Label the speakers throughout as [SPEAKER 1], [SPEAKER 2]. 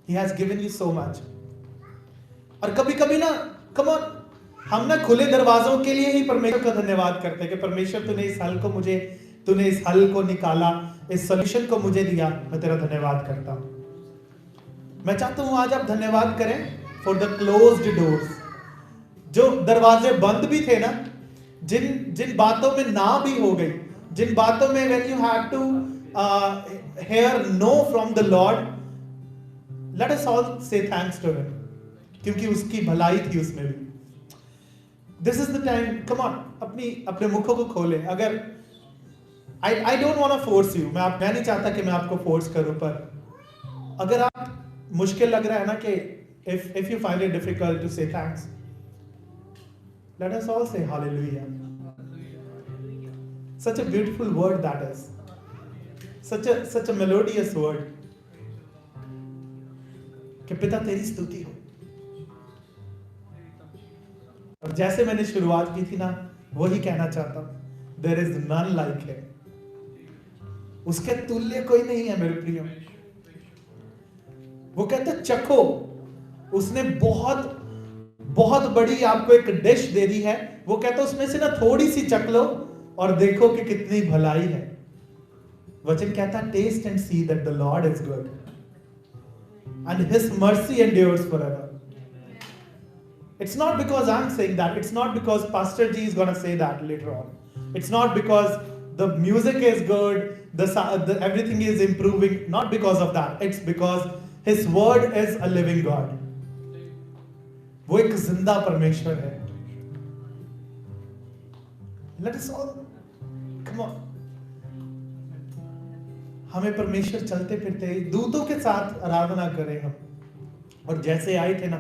[SPEAKER 1] He has given you so much. और कभी कभी ना, कम ऑन, हम ना खुले दरवाजों के लिए ही परमेश्वर का धन्यवाद करते हैं कि परमेश्वर तूने इस हल को निकाला, इस सॉल्यूशन को मुझे दिया, मैं तेरा धन्यवाद करता हूं। मैं चाहता हूं आज आप धन्यवाद करें फॉर द क्लोज्ड डोर्स। जो दरवाजे बंद भी थे ना, जिन बातों में ना भी हो गई, जिन बातों में when you have to hear no from the Lord, let us all say thanks to him, क्योंकि उसकी भलाई थी उसमें भी। This is the time, come on, अपने मुखों को खोले। अगर I don't want to force you, मैं नहीं चाहता कि मैं आपको फोर्स करूं, पर अगर आप मुश्किल लग रहा है ना कि if you find it difficult to say thanks, let us all say hallelujah. Such a beautiful word that is, such a melodious word, कि पिता तेरी स्तुति हो। और जैसे मैंने शुरुआत की थी ना, वही कहना चाहता हूं, there is none like him, उसके तुल्य कोई नहीं है मेरे प्रियो। वो कहते चखो, उसने बहुत बहुत बड़ी आपको एक डिश दे दी है, वो कहता उसमें से ना थोड़ी सी चख लो और देखो कि कितनी भलाई है। वचन कहता taste and see that the Lord is good and his mercy endures forever. It's not because I'm saying that, it's not because Pastor G is going to say that later on, it's not because the music is good, the everything is improving, not because of that, it's because his word is a living God. वो एक जिंदा परमेश्वर है। Let us all come on, हमें परमेश्वर चलते फिरते दूतों के साथ आराधना करें हम, और जैसे आए थे ना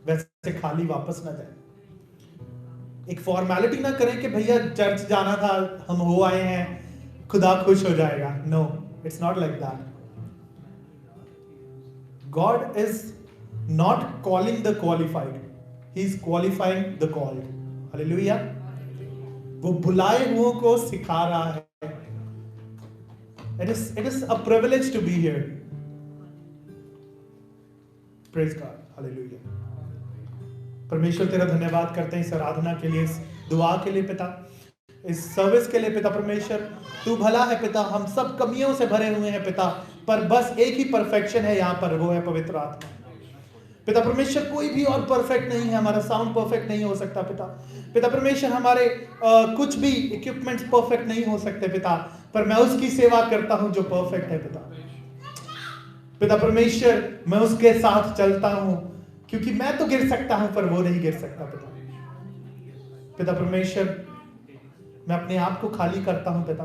[SPEAKER 1] वैसे खाली वापस ना जाए। एक फॉर्मेलिटी ना करें कि भैया चर्च जाना था, हम हो आए हैं, खुदा खुश हो जाएगा। No, it's not like that. God is not calling the qualified, he is qualifying the called. Hallelujah. वो बुलाए हुओं को सिखा रहा है। It is a privilege to be here. Praise God. Hallelujah. परमेश्वर तेरा धन्यवाद करते हैं इस आराधना के लिए, इस दुआ के लिए पिता, इस सर्विस के लिए पिता। परमेश्वर तू भला है पिता, हम सब कमियों से भरे हुए हैं पिता, पर बस एक ही परफेक्शन है यहाँ पर, वो है पवित्र आत्मा। पिता परमेश्वर कोई भी और परफेक्ट नहीं है, हमारा साउंड परफेक्ट नहीं हो सकता पिता। पिता परमेश्वर हमारे कुछ भी इक्विपमेंट्स परफेक्ट नहीं हो सकते पिता, पर मैं उसकी सेवा करता हूं जो परफेक्ट है पिता। पिता परमेश्वर मैं उसके साथ चलता हूं, क्योंकि मैं तो गिर सकता हूं पर वो नहीं गिर सकता पिता। पिता परमेश्वर मैं अपने आप को खाली करता हूं पिता,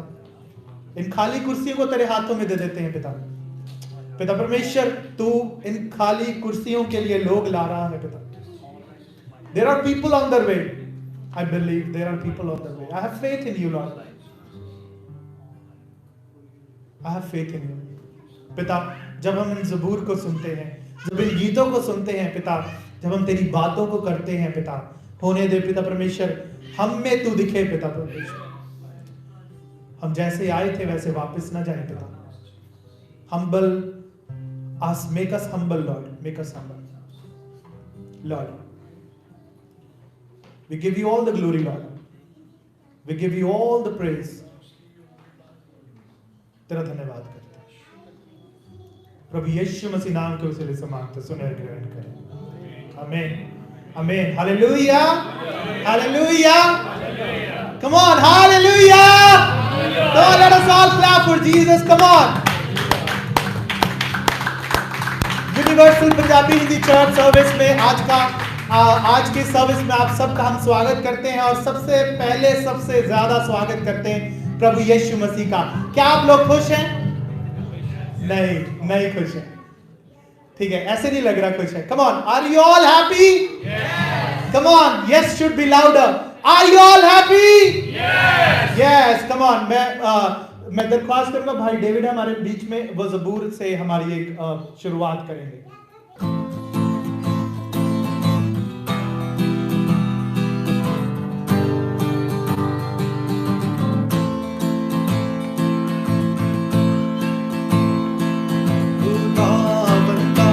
[SPEAKER 1] इन खाली कुर्सियों को तेरे हाथों में दे देते हैं पिता। पिता परमेश्वर तू इन खाली कुर्सियों के लिए लोग ला रहा है पिता। There are people on their way. I believe there are people on their way. I have faith in you, Lord. I have faith in you. पिता जब हम इन ज़बूर को सुनते हैं, जब इन गीतों को सुनते हैं पिता, जब हम तेरी बातों को करते हैं पिता, होने दे पिता परमेश्वर, हम में तू दिखे पिता परमेश्वर। हम जैसे आए थे वैसे वापस ना जाए पिता। Humble us, make us humble, Lord. Make us humble, Lord. We give you all the glory, Lord. We give you all the praise. तेरा धन्यवाद करते हैं प्रभु यीशु मसीह नाम के उसे समाप्त सुने ग्रहण करें। आमीन आमीन। Hallelujah hallelujah. Come on, hallelujah. Come on, let us all clap for Jesus. Come on. Universal Punjabi Hindi church service में आज की सर्विस में आप सबका हम स्वागत करते हैं, और सबसे पहले सबसे ज्यादा स्वागत करते हैं प्रभु यीशु मसीह का। क्या आप लोग खुश हैं? नहीं खुश हैं। ठीक है, ऐसे नहीं लग रहा खुश है। Come on, are you all happy? Come on, yes should be louder. Are you all happy? Yes, come on. मैं दरख्वास्त करूंगा भाई डेविड हमारे बीच में वो ज़बूर से हमारी एक शुरुआत करेंगे। खुदा बंदा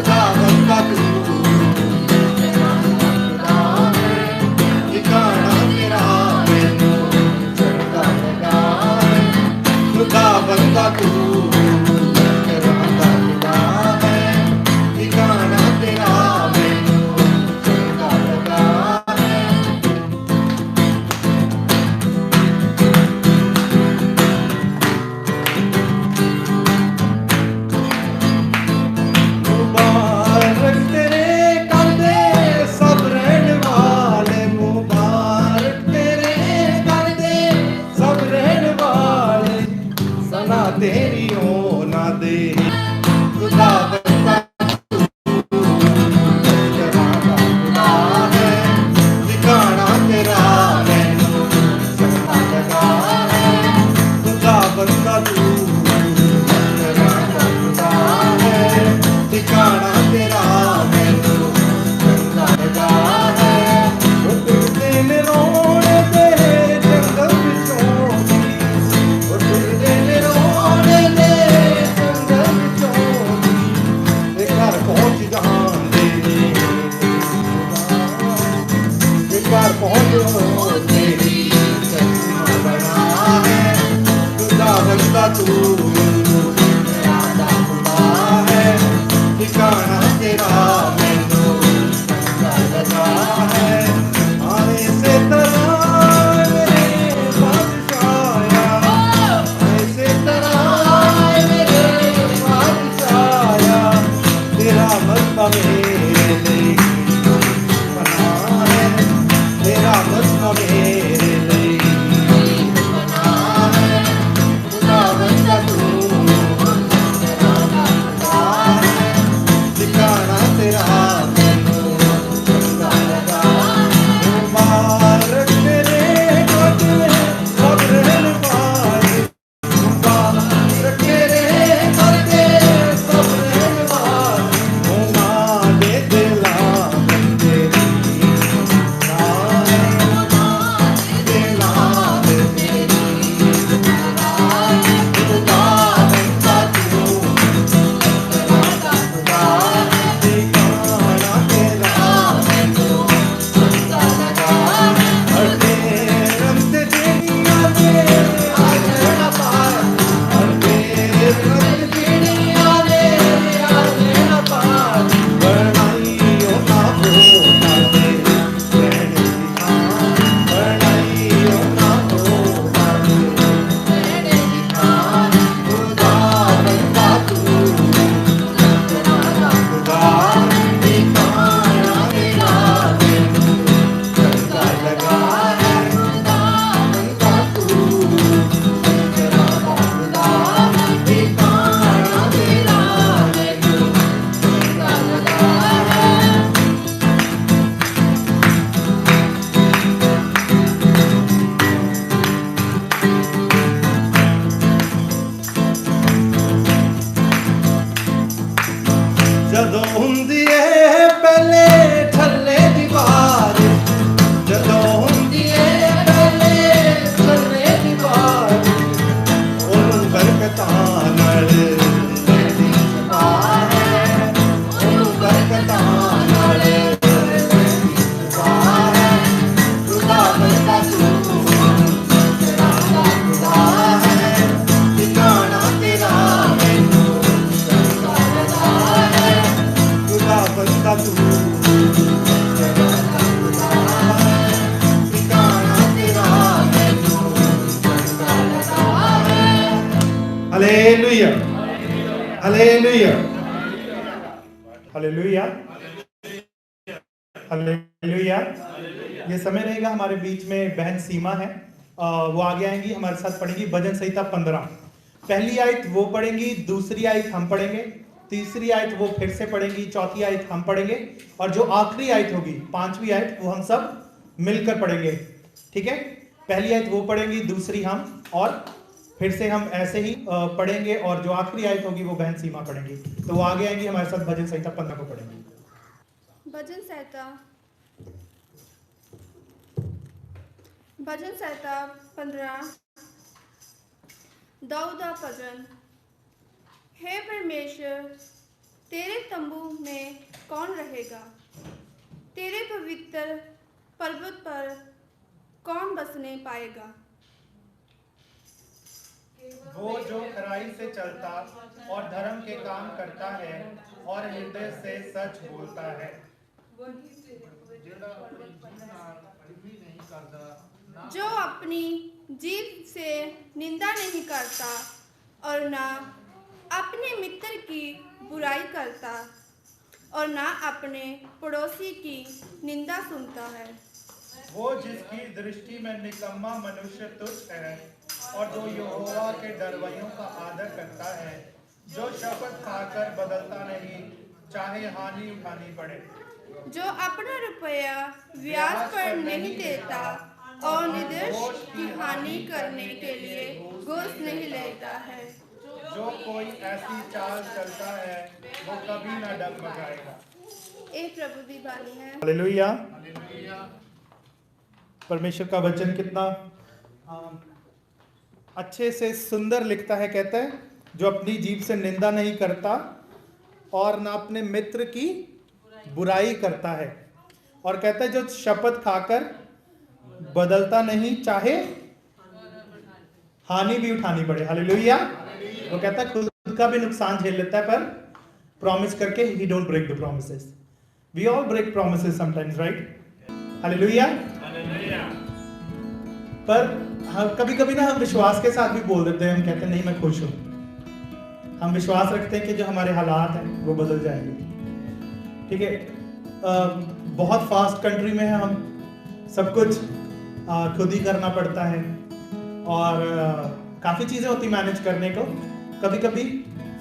[SPEAKER 1] खुदावन का तू ठिकाना तेरा मैनू चंगा लगा है। खुदावन का तू ठिकाना तेरा मैनू चंगा लगा है। मुबारक तेरे करदे सब रहने वाले, मुबारक तेरे करदे सब रहने वाले, सना तेरी होना दे। खुदा बंदा ठिकाना तेरा मैनू चंगा लगा है। खुदा बंदा तू ठिकाना तेरा मैनू चंगा लगा है। वो तुझे में रोने दे जंगल विचों दी, वो तुझे में रोने दे जंगल विचों दी, ते घर पहुंच जहान दे ते घर पहुंच तेरी चंगा बना है। खुदा बंदा तू ठिकाना तेरा मैनू चंगा लगा है। आने से तराए मेरे बादशाया, आने से तराए मेरे बादशाया, तेरा मस्ता मेरे लिए बना है, तेरा मस्ता मेरे लिए बना है। खुदा बंदा तू ठिकाना तेरा मैनू चंगा लगा। मुबारक तेरे करदे सब रहने वाले, मुबारक तेरे करदे सब रहने वाले, मां दे दिला तेरी नाम, दिला तेरी नाम। खुदा बंदा तू ठिकाना तेरा मैनू चंगा लगा। हटे रंग दुनिया में आज न पार, हटे रंग दुनिया में आज न पार, बड़ाइयों ना होना दे रहने की खान, बड़ाइयों ना होना दे रहने की खान। खुदा बंदा तू खुदा ठिकाना तेरा मैनू चंगा लगा है। खुदा बंदा तू खुदा ठिकाना तेरा मैनू चंगा लगा है। ਜਦੋਂ ਹੁੰਦੀ ਏ ਪਹਿਲੇ ਥੱਲੇ ਦੀ ਬਾਰਿਸ਼, ਜਦੋਂ ਹੁੰਦੀ ਏ ਪਹਿਲੇ ਥੱਲੇ ਦੀ ਬਾਰਿਸ਼, ਉਹਨੂੰ ਬਰਕਤਾਂ ਨਾਲ ਲੈਂਦੀ ਛਪਾ ਹੈ, ਉਹਨੂੰ ਬਰਕਤਾਂ ਨਾਲ ਲੈਂਦੀ ਛਪਾ ਹੈ। ਖੁਦਾ ਬੰਦਾ ਤੂੰ ਤੇਰਾ ਖੁਦਾ ਹੈ, ਠਿਕਾਣਾ ਤੇਰਾ ਮੈਨੂ ਚੰਗਾ ਲਗਾ ਹੈ। खुदा बंदा तू ठिकाना तेरा मैनू चंगा लगा है। Hallelujah, hallelujah, hallelujah, hallelujah. ये समय रहेगा हमारे बीच में बहन सीमा है, वो आगे आएंगी, हमारे साथ पढ़ेंगी भजन संहिता 15। पहली आयत वो पढ़ेंगी, दूसरी आयत हम पढ़ेंगे, तीसरी आयत वो फिर से पढ़ेंगी, चौथी आयत हम पढ़ेंगे, और जो आखिरी आयत होगी 5वीं आयत वो हम सब मिलकर पढ़ेंगे। ठीक है, पहली आयत वो पढ़ेंगी, दूसरी हम, और फिर से हम ऐसे ही पढ़ेंगे, और जो आखिरी आयत होगी वो बहन सीमा पढ़ेंगी। तो वो आगे आएंगी, हमारे साथ भजन संहिता 15 को पढ़ेंगे।
[SPEAKER 2] भजन संहिता 15। दाऊद का भजन। हे परमेश्वर, तेरे तंबू में कौन रहेगा? तेरे पवित्र पर्वत पर कौन बसने पाएगा?
[SPEAKER 1] वो जो खराई से चलता और धर्म के काम करता है और हृदय से सच बोलता है।
[SPEAKER 2] जो अपनी जीभ से निंदा नहीं करता और ना अपने मित्र की बुराई करता और ना अपने पड़ोसी की निंदा सुनता है।
[SPEAKER 1] वो जिसकी दृष्टि में निकम्मा मनुष्य तुच्छ है और जो यहोवा के डरवैयों का आदर करता है, जो शपथ खाकर बदलता नहीं, चाहे हानि उठानी पड़े।
[SPEAKER 2] जो अपना रुपया ब्याज पर नहीं देता और निर्दोष की हानि करने के लिए घूस नहीं लेता है।
[SPEAKER 1] जो कोई ऐसी चाल चलता है वो कभी न डगमगाएगा।
[SPEAKER 2] ए प्रभु दी बानी है।
[SPEAKER 1] हालेलुया। परमेश्वर का वचन कितना अच्छे से सुंदर लिखता है। कहता है जो अपनी जीभ से निंदा नहीं करता और ना अपने मित्र की बुराई करता है, और कहता है जो शपथ खाकर बदलता नहीं, चाहे हानि भी उठानी पड़े। हालेलुया। वो कहता है खुद का भी नुकसान झेल लेता है पर प्रॉमिस करके ही don't break the promises. We all break promises sometimes, right? Hallelujah. पर कभी कभी ना हम विश्वास के साथ भी बोल देते हैं, हम कहते हैं नहीं मैं खुश हूं। हम विश्वास रखते हैं कि जो हमारे हालात हैं वो बदल जाएंगे। ठीक है, बहुत फास्ट कंट्री में है हम, सब कुछ खुद ही करना पड़ता है और काफ़ी चीज़ें होती मैनेज करने को। कभी कभी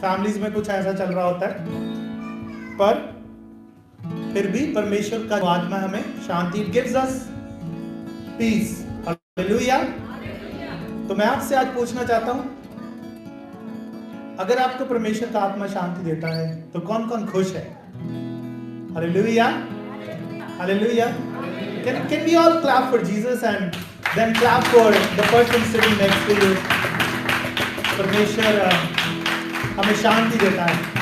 [SPEAKER 1] फैमिलीज में कुछ ऐसा चल रहा होता है, पर फिर भी परमेश्वर का आत्मा हमें शांति गिव्स अस पीस। हालेलुया। तो मैं आपसे आज पूछना चाहता हूं, अगर आपको परमेश्वर का आत्मा शांति देता है तो कौन कौन खुश है? Hallelujah. Hallelujah. Can we all clap for Jesus and then clap for the person sitting next to you? परमेश्वर हमें शांति देता है।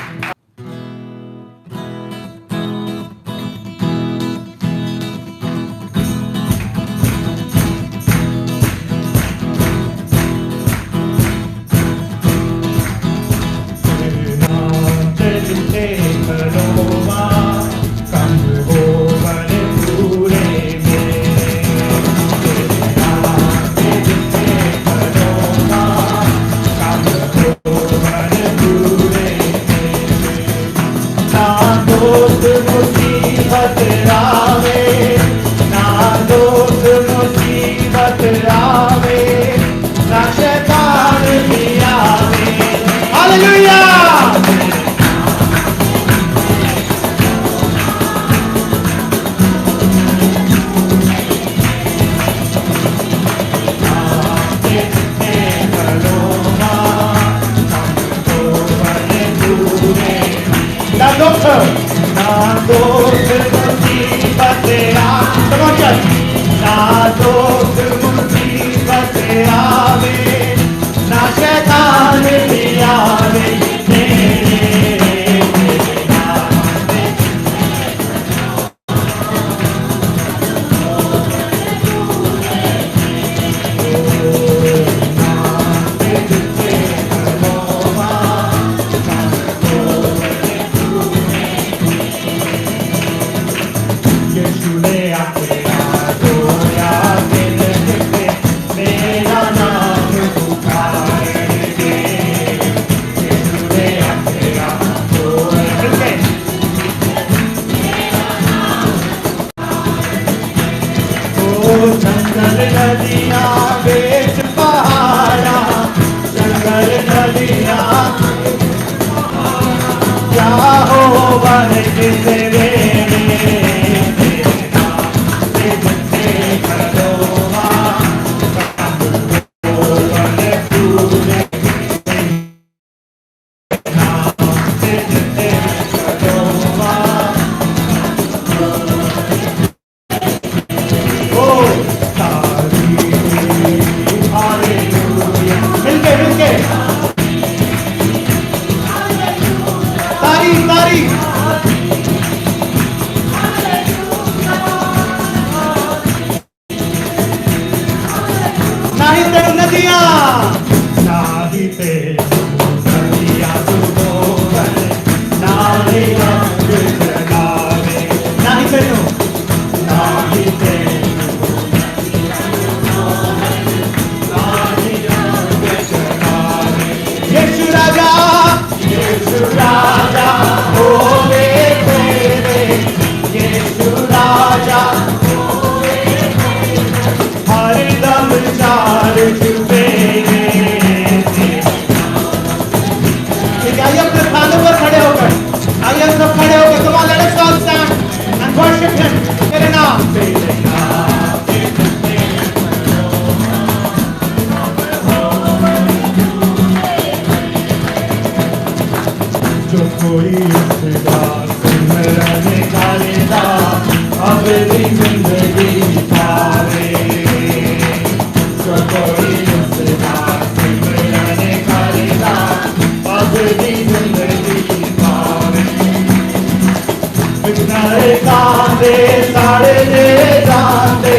[SPEAKER 1] खाते साड़े दे जाते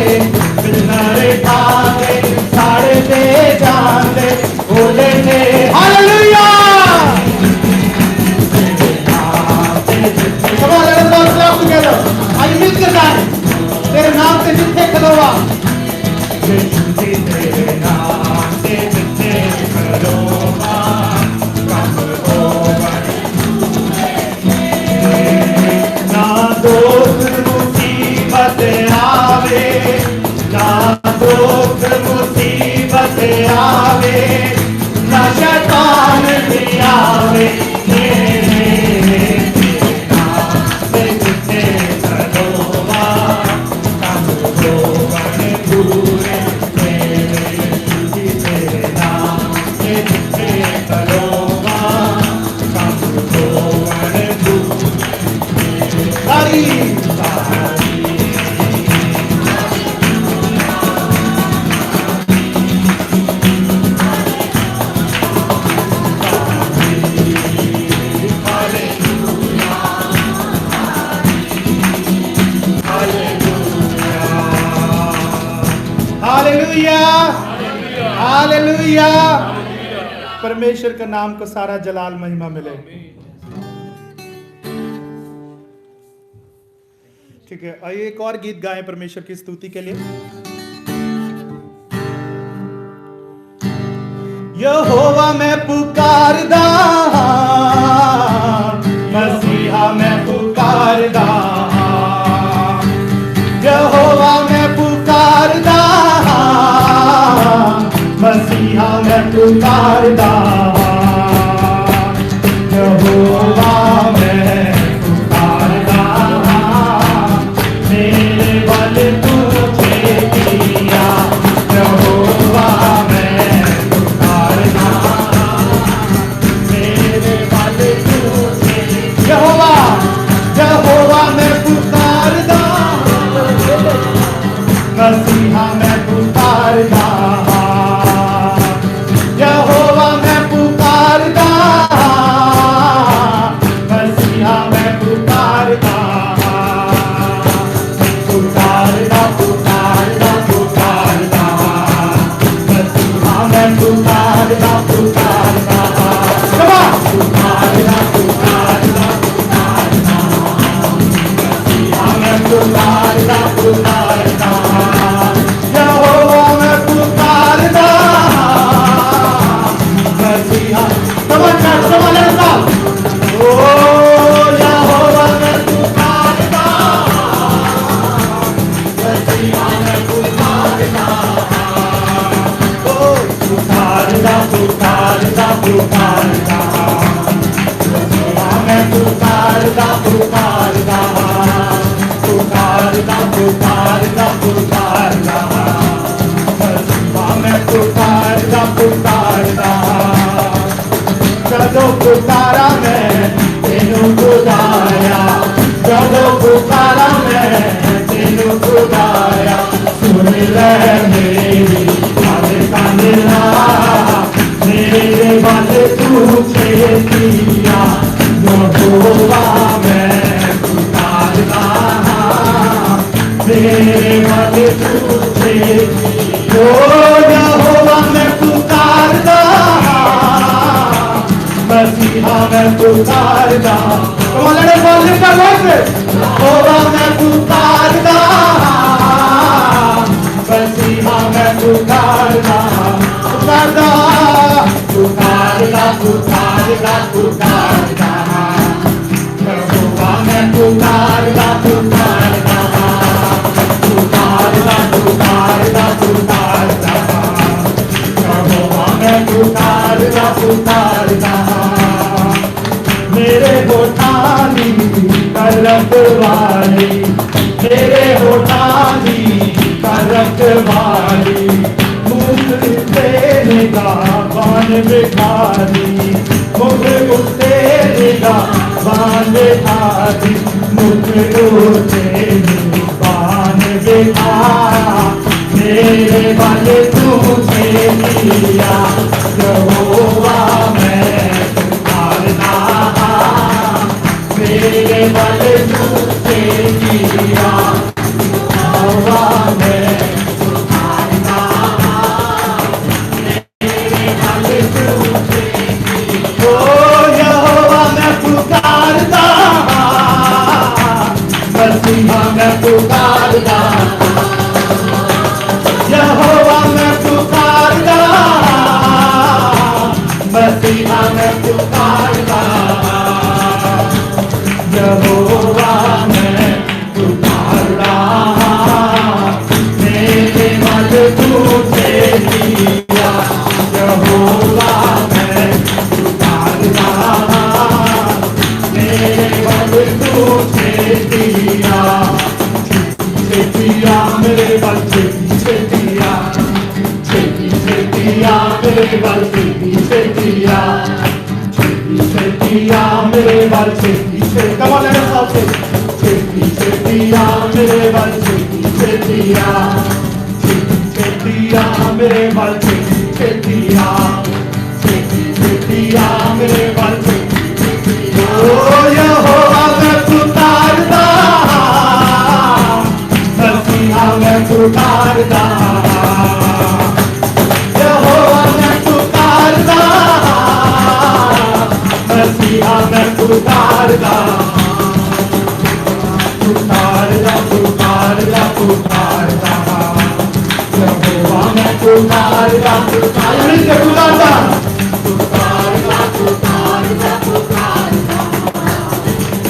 [SPEAKER 1] बिनारे खाते साड़े दे जाते बोले ने hallelujah Come on, let us all clap together. आज मिलकर गाएं तेरे नाम से जितने खलोवा तेरे नाम से जितने खलोवा कम होगा ना दुख मुसीबत आवे ना दुख मुसीबत आवे ना शैतान भी आवे हालेलुया परमेश्वर के नाम को सारा जलाल महिमा मिले। ठीक है, आइए एक और गीत गाएं परमेश्वर की स्तुति के लिए। यहोवा मैं पुकारदा मसीहा मैं पुकारदा यहोवा मैं पुकारदा मसीहा मैं पुकारदा यहोवा मैं पुकारदा मेरे बल तुझे दिया यहोवा मैं पुकारदा मेरे बल तुझे यहोवा यहोवा मैं पुकारदा मसीहा मैं पुकारदा जदों पुकारा मैं तेनू खुदाया जदों पुकारा मैं तेनू खुदाया सुन ले मेरी कांदना मेरे बल तुझे दिया यहोवा मैं पुकारदा मेरे बल तुझे यहोवा मैं पुकारदा मसीहा मैं पुकारदा तुम्हारे बोलने का वक्त यहोवा मैं पुकारदा मसीहा मैं पुकारदा पुकारदा पुकारदा पुकारदा पुकारदा यहोवा मैं पुकारदा पुकारदा पुकारदा पुकारदा पुकारदा यहोवा मैं पुकारदा पुकारदा मेरे होठानी करक वाली मेरे होठानी करक वाली मुख तेरे गान बिठारी मुख तेरे गान बिठारी मुख तेरे गान बिठा मेरे बल तुझे दिया यहोवा मैं पुकारदा मेरे बल तुझे दिया पुकारता, यहोवा मैं पुकारता, मसीहा मैं पुकारता, यहोवा मैं पुकारता, मेरे मन तुझे दिया, यहोवा मैं पुकारता, मेरे मन तुझे दिया, छेतिया मेरे बल छेतिया, छेतिया मेरे बल छेतिया, छेतिया मेरे बल छेतिया, come on let us all say, छेतिया मेरे बल छेतिया, छेतिया मेरे बल छेतिया, छेतिया मेरे बल छेतिया, ओ यहोवा मैं पुकारता, मसीहा मैं पुकारता, यहोवा मैं पुकारता, मसीहा मैं पुकारता, पुकारता पुकारता पुकारता, यहोवा मैं पुकारता पुकारता पुकारता पुकारता पुकारता पुकारता,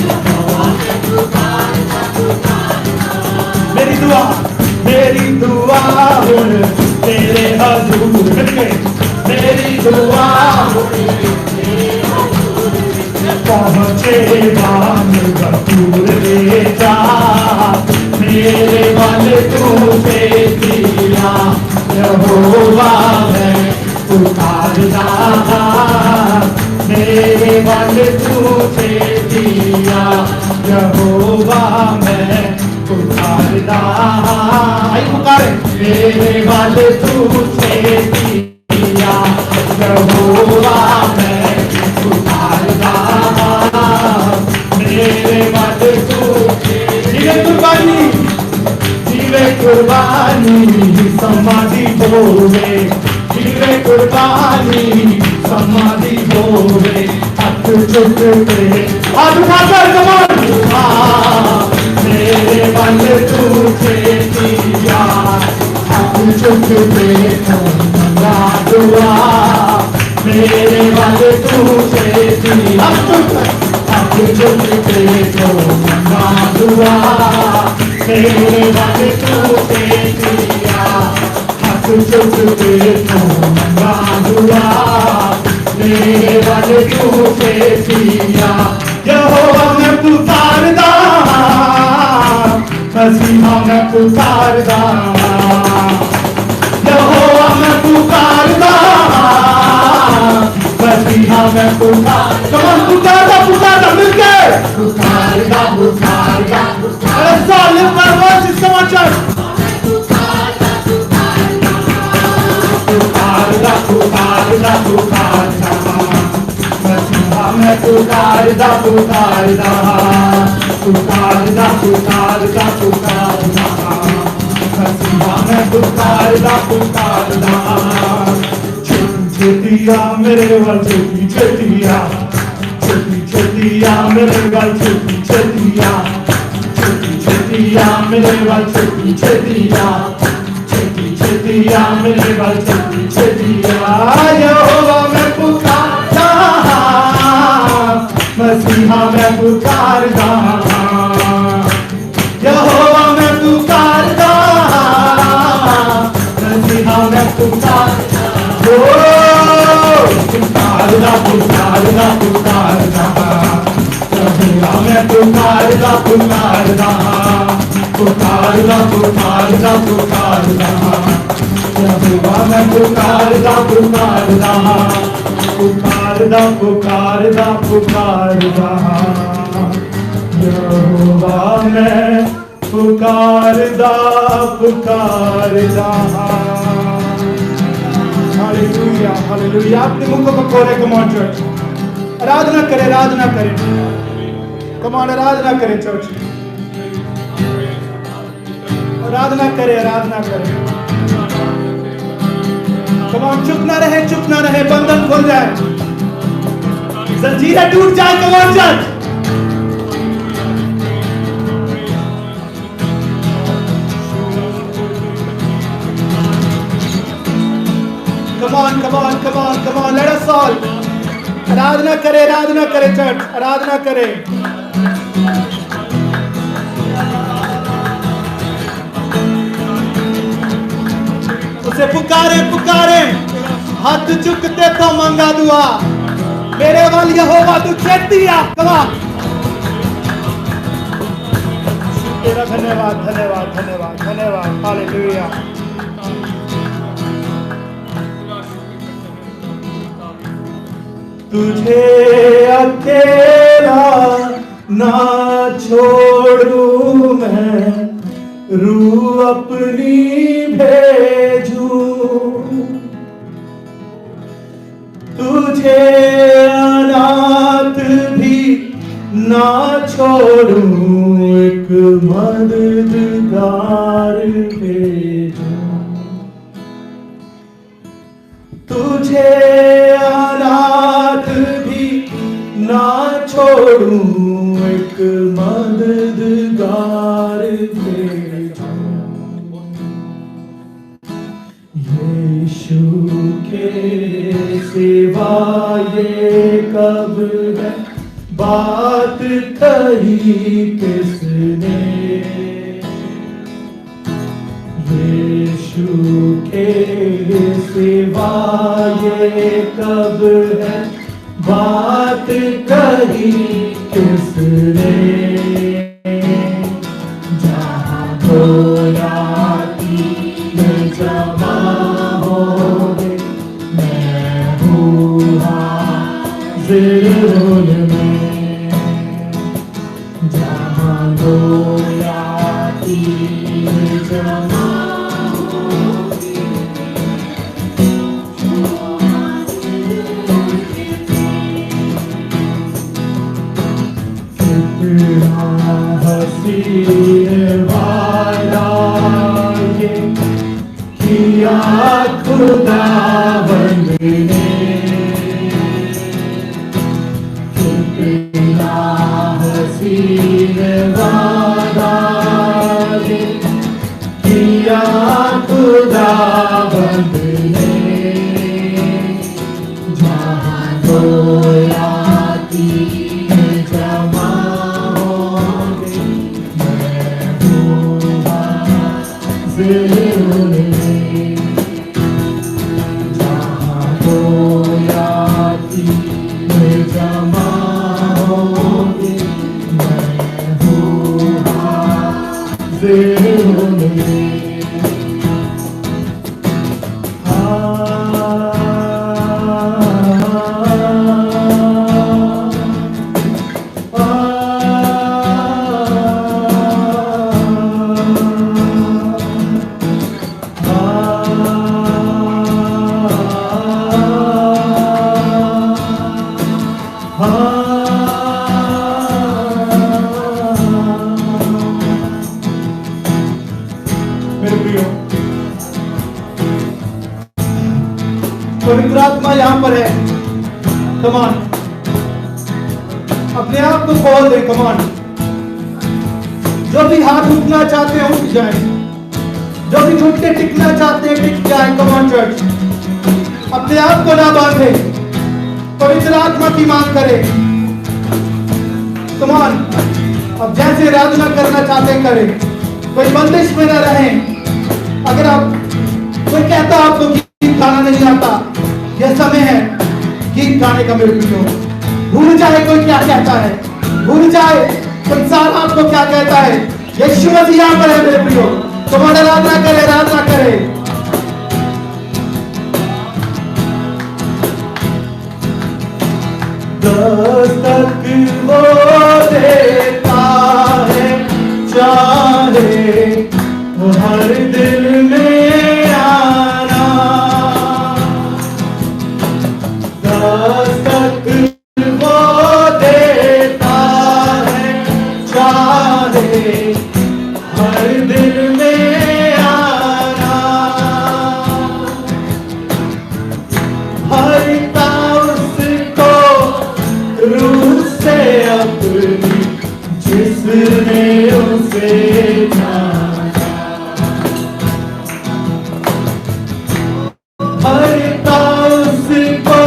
[SPEAKER 1] यहोवा मैं पुकारता पुकारता, मेरी दुआ हुन तेरे हजूर में, मेरी दुआ पहुँचे बाम गफूर ले जा, मेरे मन तुझे दिया, यहोवा मैं पुकारता, मेरे मन तुझे दिया, यहोवा मैं पुकारता, आई पुकारे, मेरे मन तुझे दिया, यहोवा मैं पुकारता, मेरे मन तुझे, जीवे कुर्बानी समाधि होवे, जीवे कुर्बानी समाधि होवे, हाथ चुकते हाथ उठाकर कमान, मेरे मन तुझे दिया, हाथ चुकते मंगा दुआ, मेरे मन तुझे दिया, हाथ चुकते मंगा दुआ, मेरे मन तुझे दिया, हाथ चुकते मंगा दुआ, मेरे मन तुझे दिया, यहोवा मैं पुकारता, मसीहा मैं पुकारता, यहोवा मैं पुकारता, मसीहा मैं पुकारता, पुकारता पुकारता मिलके पुकारता पुकारता ऐसा लिफ्ट कर वर्स इसका मतलब पुकारता पुकारता पुकारता, मसीहा मैं पुकारता पुकारता, पुकारता पुकारता पुकारता, मसीहा मैं पुकारता पुकारता, छेतिया मेरे बल छेतिया, छेतिया मेरे बल छेतिया, छेतिया मेरे बल छेतिया, छेतिया मेरे बल छेतिया, यहोवा मैं पुकारता, मसीहा मैं पुकारता, यहोवा मैं पुकारता, मसीहा मैं पुकारता, पुकारता पुकारता पुकारता, यहोवा मैं पुकारता पुकारता, पुकारता पुकारता पुकारता, यहोवा मैं पुकारता पुकारता, पुकारता पुकारता पुकारता, यहोवा मैं पुकारता पुकारता, हालेलुया हालेलुया। अपने मुखों को खोले, कम ऑन चर्च, आराधना करें, आराधना करें, कम ऑन आराधना करें चर्च, आराधना करें, आराधना करें, कम ऑन, चुप ना रहे, चुप ना रहे, बंधन खुल जाए, जंजीरें टूट जाए, कम ऑन चर्च। सॉल। आराधना करे चर्च, आराधना करे। उसे पुकारे, हाथ चुकते तो मांगा दुआ, मेरे वाल यहोवा तू खेती आ कमा। तेरा धन्यवाद। हालेलुया। तुझे अकेला ना छोड़ू मैं, रूह अपनी भेजू। तुझे अनाथ भी ना छोड़ू, एक मददगार भेजू। तुझे अनाथ भी ना छोड़ू, एक मददगार भेजू। यीशु के सिवा ये कब है बात कही किसने, यीशु के सिवा ये कब है बात कही किसने। जहाँ दो राती में जमा होंगे, मैं हूँ हाज़िर उनमें। जहाँ दो राती में जमा हसीन वाला ये किया खुदावंद ने, कितना हसीन वाला ये किया खुदावंद ने। जहाँ दो राती में जमा जहाँ दो राती में जमा होंगे, मैं हूँ हाज़िर उनमें। पवित्र आत्मा यहाँ पर है। कमान अपने आप को खोल दे। कमान जो भी हाथ उठना चाहते हैं उठ जाए, जो भी घुटने टिकना चाहते हैं टिक जाए। कमान चर्च अपने आप को ना बांधे, पवित्र आत्मा की मांग करे। कमान अब जैसे आराधना करना चाहते हैं करें, कोई बंदिश में न रहे। अगर आप कोई कहता आपको गीत गाना नहीं आता, यह समय है गीत गाने का। मेरे प्रियो भूल जाए कोई क्या कहता है, भूल जाए संसार आपको क्या कहता है। यीशु मसीह यहाँ पर है मेरे प्रियो। तुम्हारा आराधना करे, आराधना करे। दस्तक वो देता है, चाहे हर दिल में आना। दस्तक वो देता है, चाहे हर दिल में आना। हरता उसको रूह से अपनी, जिसने उसे जाना। हरता उसको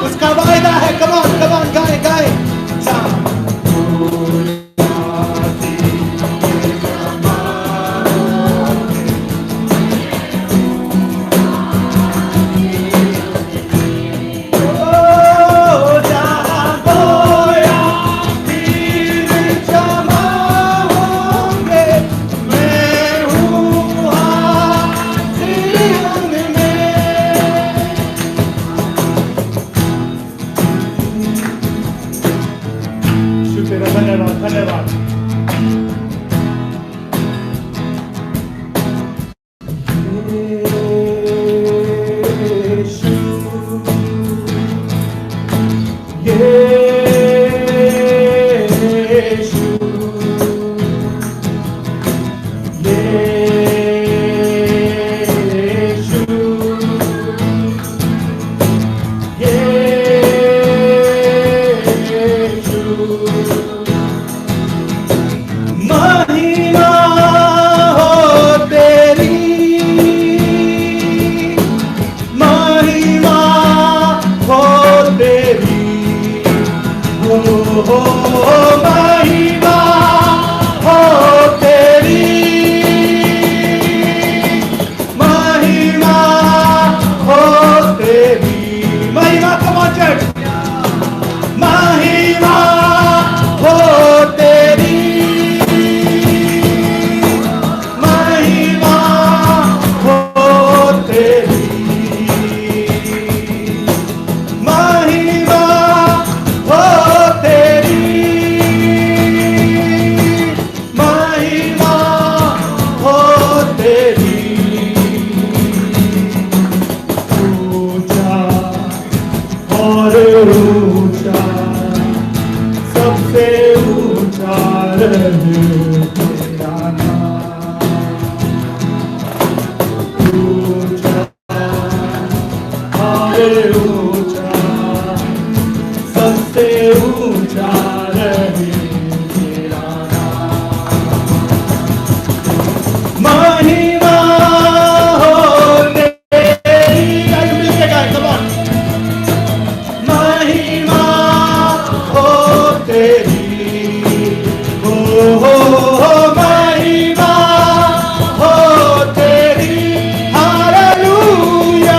[SPEAKER 1] उसका वायदा है। कमान कमान गाए गाए। धन्यवाद धन्यवाद।
[SPEAKER 3] महिमा हो तेरी, हालेलुया।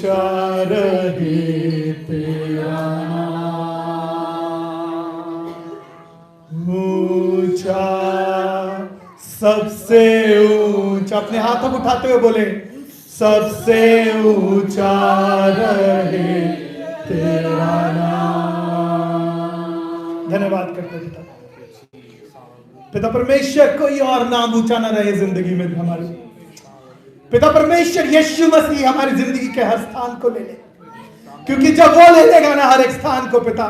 [SPEAKER 1] ऊंचा रहे तेरा ऊंचा, सबसे ऊंचा। अपने हाथ तक उठाते हुए बोले, सबसे ऊंचा रहे तेरा नाम। धन्यवाद करते पिता। पिता परमेश्वर, कोई और नाम ऊंचा ना रहे जिंदगी में हमारी। पिता परमेश्वर, यीशु मसीह हमारी जिंदगी के हर स्थान को ले ले, क्योंकि जब वो ले लेगा ना हर एक स्थान को पिता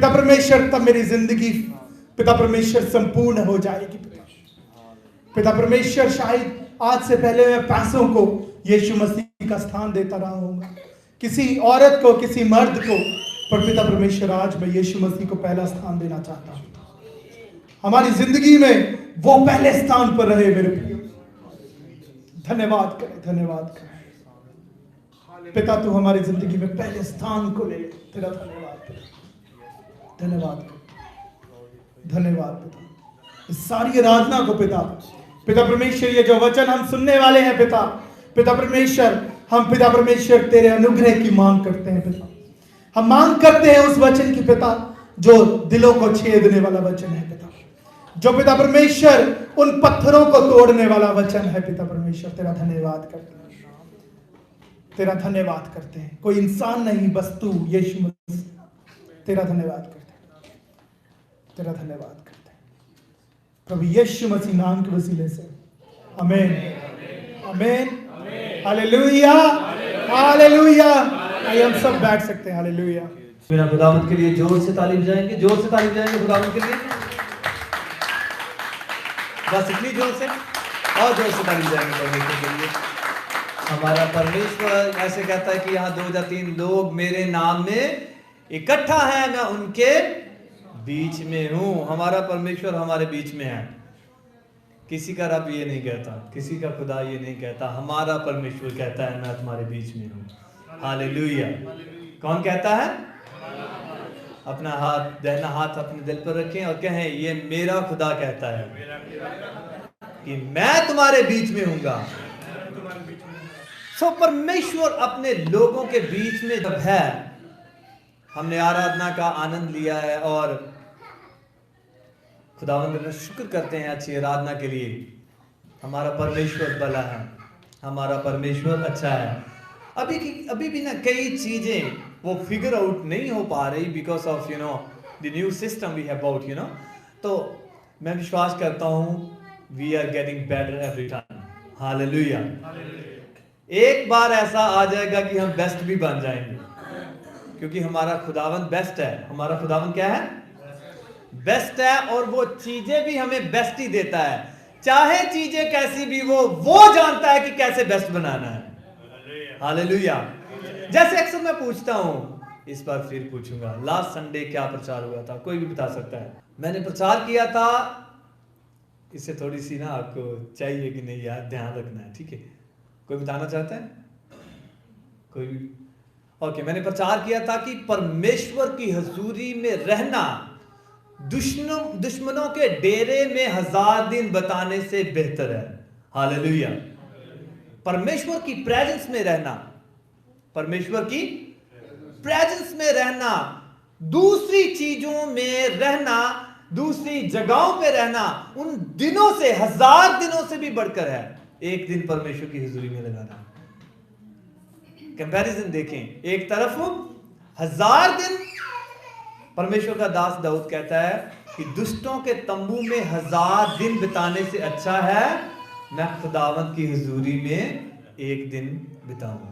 [SPEAKER 1] परमेश्वर, तब मेरी जिंदगी पिता परमेश्वर संपूर्ण हो जाएगी। पिता परमेश्वर, शायद आज से पहले मैं पैसों को यीशु मसीह का स्थान देता रहा हूँगा, किसी औरत को, किसी मर्द को, पर पिता परमेश्वर आज मैं यीशु मसीह को पहला स्थान देना चाहता हूँ। हमारी जिंदगी में वो पहले स्थान पर रहे मेरे प्रिय। धन्यवाद करें, धन्यवाद करें पिता, तू हमारी जिंदगी में पहले स्थान को ले ले। तेरा धन्यवाद करें, धन्यवाद करें, धन्यवाद पिता। इस सारी आराधना को पिता परमेश्वर, ये जो वचन हम सुनने वाले हैं पिता परमेश्वर, हम पिता परमेश्वर तेरे अनुग्रह की मांग करते हैं पिता। हम मांग करते हैं उस वचन की पिता, जो दिलों को छेदने वाला वचन है पिता, जो पिता परमेश्वर उन पत्थरों को तोड़ने वाला वचन है पिता परमेश्वर। तेरा धन्यवाद करते हैं, तेरा धन्यवाद करते हैं। कोई इंसान नहीं, बस तू यीशु मसीह। तेरा धन्यवाद करते हैं, तेरा धन्यवाद करते हैं प्रभु यीशु मसीह नाम के वसीले से। आमीन, आमीन, हालेलुया, हालेलुया। आइए हम सब बैठ सकते हैं। हालेलुया।
[SPEAKER 3] मेरा खुदावंद के लिए जोर से ताली बजाएंगे, जोर से ताली बजाएंगे खुदावंद के लिए। बस इतनी जोर से, और जोर से ताली बजाएंगे परमेश्वर के लिए। हमारा परमेश्वर ऐसे कहता है कि यहाँ 2 या 3 लोग मेरे नाम में इकट्ठा है, मैं उनके बीच में हूँ। हमारा परमेश्वर हमारे बीच में है। किसी का रब ये नहीं कहता, किसी का खुदा ये नहीं कहता, हमारा परमेश्वर कहता है मैं तुम्हारे बीच में हूँ। हालेलुया। कौन कहता है? अपना हाथ, दाहिना हाथ अपने दिल पर रखें और कहें, ये मेरा खुदा कहता है कि मैं तुम्हारे बीच में हूँगा। सो परमेश्वर अपने लोगों के बीच में जब है, हमने आराधना का आनंद लिया है और खुदावंद का शुक्र करते हैं अच्छी आराधना के लिए। हमारा परमेश्वर भला है, हमारा परमेश्वर अच्छा है। अभी भी ना कई चीजें वो फिगर आउट नहीं हो पा रही because of the new system we have about तो मैं विश्वास करता हूँ we are getting better every time. Hallelujah. एक बार ऐसा आ जाएगा कि हम बेस्ट भी बन जाएंगे, क्योंकि हमारा खुदावंद बेस्ट है। हमारा खुदावंद क्या है? बेस्ट है, और वो चीजें भी हमें बेस्ट ही देता है। चाहे चीजें कैसी भी वो जानता है कि कैसे बेस्ट बनाना है। हालेलुया। जैसे अक्सर मैं पूछता हूं, इस बार फिर पूछूंगा, लास्ट संडे क्या प्रचार हुआ था? कोई भी बता सकता है? मैंने प्रचार किया था, इससे थोड़ी सी ना आपको चाहिए कि नहीं यार, ध्यान रखना है, ठीक है? कोई बताना चाहता है? कोई भी? ओके, मैंने प्रचार किया था कि परमेश्वर की हजूरी में रहना दुश्मनों के डेरे में 1000 दिन बताने से बेहतर है। हालेलुया। परमेश्वर की प्रेजेंस में रहना, परमेश्वर की प्रेजेंस में रहना, दूसरी चीजों में रहना, दूसरी जगहों पे रहना, उन दिनों से, 1000 दिनों से भी बढ़कर है एक दिन परमेश्वर की हुजूरी में लगाना। कंपैरिजन देखें, एक तरफ 1000 दिन, परमेश्वर का दास दाऊद कहता है कि दुष्टों के तंबू में 1000 दिन बिताने से अच्छा है मैं खुदावंद की हुजूरी में एक दिन बिताऊं।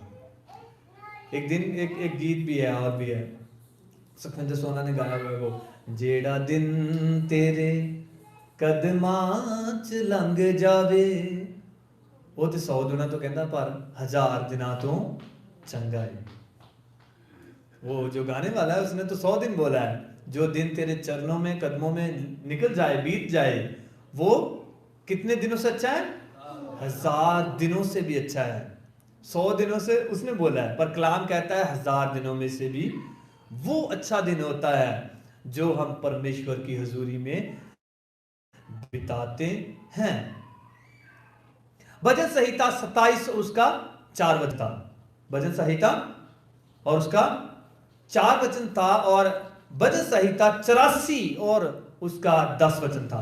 [SPEAKER 3] एक दिन एक गीत भी है और भी है, सुखविंदर सोना ने गाया हुआ है वो, जेड़ा दिन तेरे कदमां च लंघ जावे, वो तो 100 दुना तो कहता पर 1000 दिना तो चंगा है। वो जो गाने वाला है उसने तो 100 दिन बोला है। जो दिन तेरे चरणों में, कदमों में निकल जाए, बीत जाए, वो कितने दिनों से अच्छा है? 1000 दिनों से भी अच्छा है। 100 दिनों से उसने बोला है, पर कलाम कहता है 1000 दिनों में से भी वो अच्छा दिन होता है जो हम परमेश्वर की हुजूरी में बिताते हैं। भजन संहिता 27 उसका 4 वचन था। भजन संहिता और उसका 4 वचन था, और भजन संहिता 84 और उसका 10 वचन था।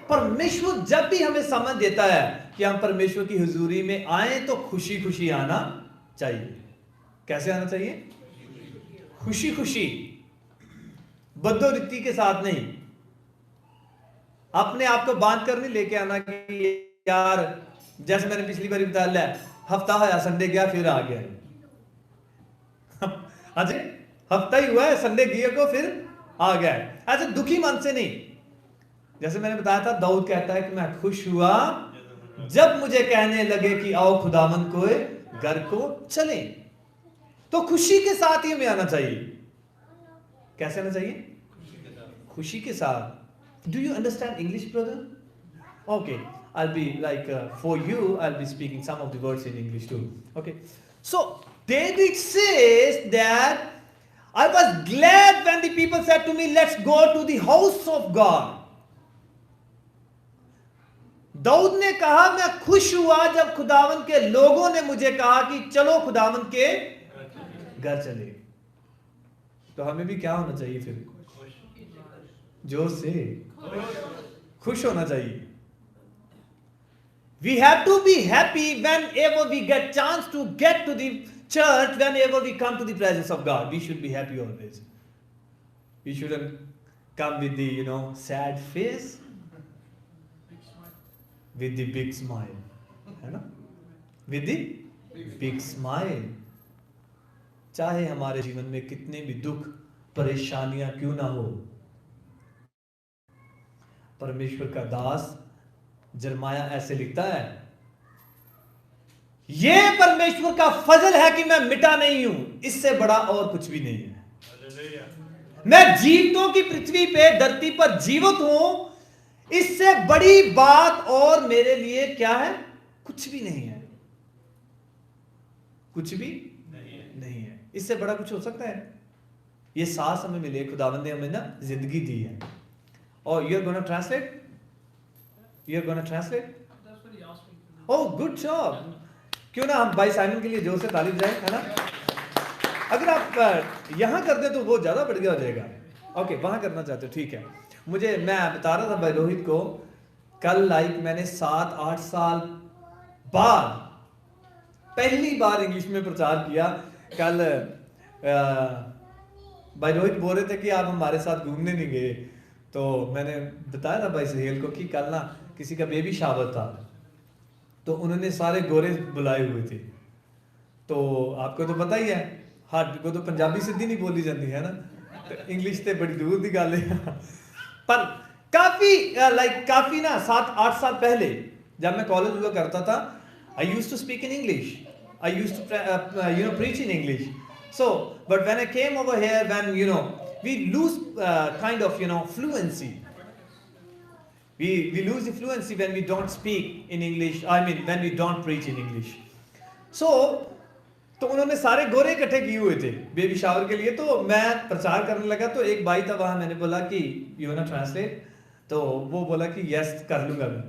[SPEAKER 3] परमेश्वर जब भी हमें समझ देता है कि हम परमेश्वर की हुजूरी में आए तो खुशी खुशी आना चाहिए। कैसे आना चाहिए? खुशी खुशी, बदोरीति के साथ नहीं। अपने आप को बांध कर नहीं लेके आना कि यार, जैसे मैंने पिछली बार बताया, हफ्ता है संडे गया फिर आ गया। अजय हफ्ता ही हुआ है, संडे गया को फिर आ गया। ऐसे दुखी मन से नहीं। जैसे मैंने बताया था, दाऊद कहता है कि मैं खुश हुआ जब मुझे कहने लगे कि आओ खुदावंद को घर को चले। तो खुशी के साथ ही हमें आना चाहिए। कैसे आना चाहिए? खुशी के साथ। Do you understand English brother? Okay, I'll be like for you I'll be speaking some of the words in English too. Okay, so David says that I was glad when the people said to me, let's go to the house of God. Daud ने कहा मैं खुश हुआ जब खुदावंद के लोगों ने मुझे कहा कि चलो खुदावंद के घर चले। तो हमें भी क्या होना चाहिए फिर? जोर से खुश होना चाहिए। We have to be happy whenever we get chance to get to the church, whenever we come to the presence of God. We should be happy always. We shouldn't come with the, sad face, with the big smile. है ना? With the big smile. चाहे हमारे जीवन में कितने भी दुख परेशानियां क्यों ना हो, परमेश्वर का दास जरमाया ऐसे लिखता है, यह परमेश्वर का फजल है कि मैं मिटा नहीं हूं, इससे बड़ा और कुछ भी नहीं है। मैं जीवतों की पृथ्वी पे, धरती पर जीवित हूं, इससे बड़ी बात और मेरे लिए क्या है? कुछ भी नहीं है। कुछ भी नहीं है। इससे बड़ा कुछ हो सकता है? ये सांस हमें मिले, खुदावंद ने हमें ना जिंदगी दी है। और you are gonna translate? You are going to translate?
[SPEAKER 4] That's what he asked me.
[SPEAKER 3] Oh, good job. क्यों ना हम भाई साइमन के लिए जोर से ताली बजाएं, है ना? अगर आप यहाँ कर दे तो वो ज्यादा बढ़िया हो जाएगा। ओके, वहां करना चाहते हो, ठीक है। मैं बता रहा था भाई रोहित को, कल मैंने 7-8 साल बाद पहली बार इंग्लिश में प्रचार किया। कल भाई रोहित बोल रहे थे कि आप हमारे साथ घूमने नहीं गए, तो मैंने बताया था भाई सहेल को कि कल ना किसी का बेबी शावर था, तो उन्होंने सारे गोरे बुलाए हुए थे। तो आपको तो पता ही है, हट को तो पंजाबी सिद्धि नहीं बोली जाती है ना, तो इंग्लिश तो बड़ी दूर की गल है। पर काफी ना 7-8 साल पहले जब मैं कॉलेज हुआ करता था, I used to speak in English, I used to preach in English. So but when I came over here, when we lose kind of fluency. We lose the fluency when we don't speak in English. I mean when we don't preach in English. So तो उन्होंने सारे गोरे इकट्ठे किए हुए थे baby shower के लिए। तो मैं प्रचार करने लगा, तो एक भाई था वहां, मैंने बोला कि यू ना ट्रांसलेट, तो वो बोला कि यस कर लूंगा मैं।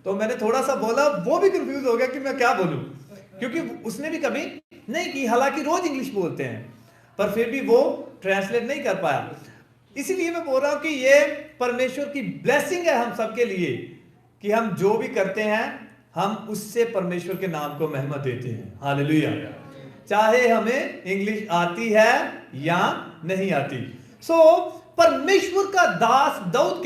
[SPEAKER 3] तो मैंने थोड़ा सा बोला, वो भी कंफ्यूज हो गया कि मैं क्या बोलूं, क्योंकि उसने भी कभी नहीं की, हालांकि रोज इंग्लिश बोलते हैं, पर फिर भी वो ट्रांसलेट नहीं कर पाया। इसीलिए मैं बोल रहा हूं कि ये परमेश्वर की ब्लेसिंग है हम सबके लिए कि हम जो भी करते हैं हम उससे परमेश्वर के नाम को महिमा देते हैं। हालेलुया। चाहे हमें इंग्लिश आती है या नहीं आती। परमेश्वर का दास दाऊद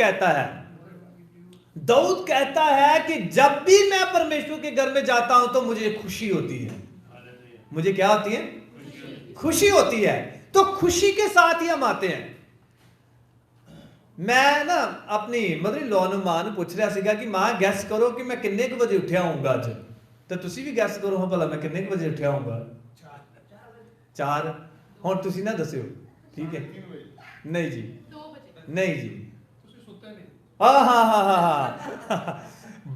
[SPEAKER 3] कहता है कि जब भी मैं परमेश्वर के घर में जाता हूं तो मुझे खुशी होती है। मुझे क्या होती है? खुशी होती है। तो खुशी के साथ ही हम आते हैं। मैं ना अपनी मदर इन लॉ ਨੂੰ ਮਾਂ ਨੂੰ ਪੁੱਛ ਰਿਹਾ ਸੀਗਾ ਕਿ ਮਾਂ ਗੈਸ ਕਰੋ ਕਿ ਮੈਂ ਕਿੰਨੇ ਕੁ ਵਜੇ ਉੱਠਿਆ ਹੋਊਂਗਾ ਅੱਜ, ਤੇ ਤੁਸੀਂ ਵੀ ਗੈਸ ਕਰੋ ਹਾਂ ਭਲਾ ਮੈਂ ਕਿੰਨੇ ਕੁ ਵਜੇ ਉੱਠਿਆ ਹੋਊਂਗਾ। 4। ਹੁਣ ਤੁਸੀਂ ਨਾ ਦੱਸਿਓ, ਠੀਕ ਹੈ? ਨਹੀਂ ਜੀ,
[SPEAKER 2] 2 बजे।
[SPEAKER 3] ਨਹੀਂ ਜੀ,
[SPEAKER 4] ਤੁਸੀਂ ਸੁੱਤੇ ਨਹੀਂ?
[SPEAKER 3] ਹਾਂ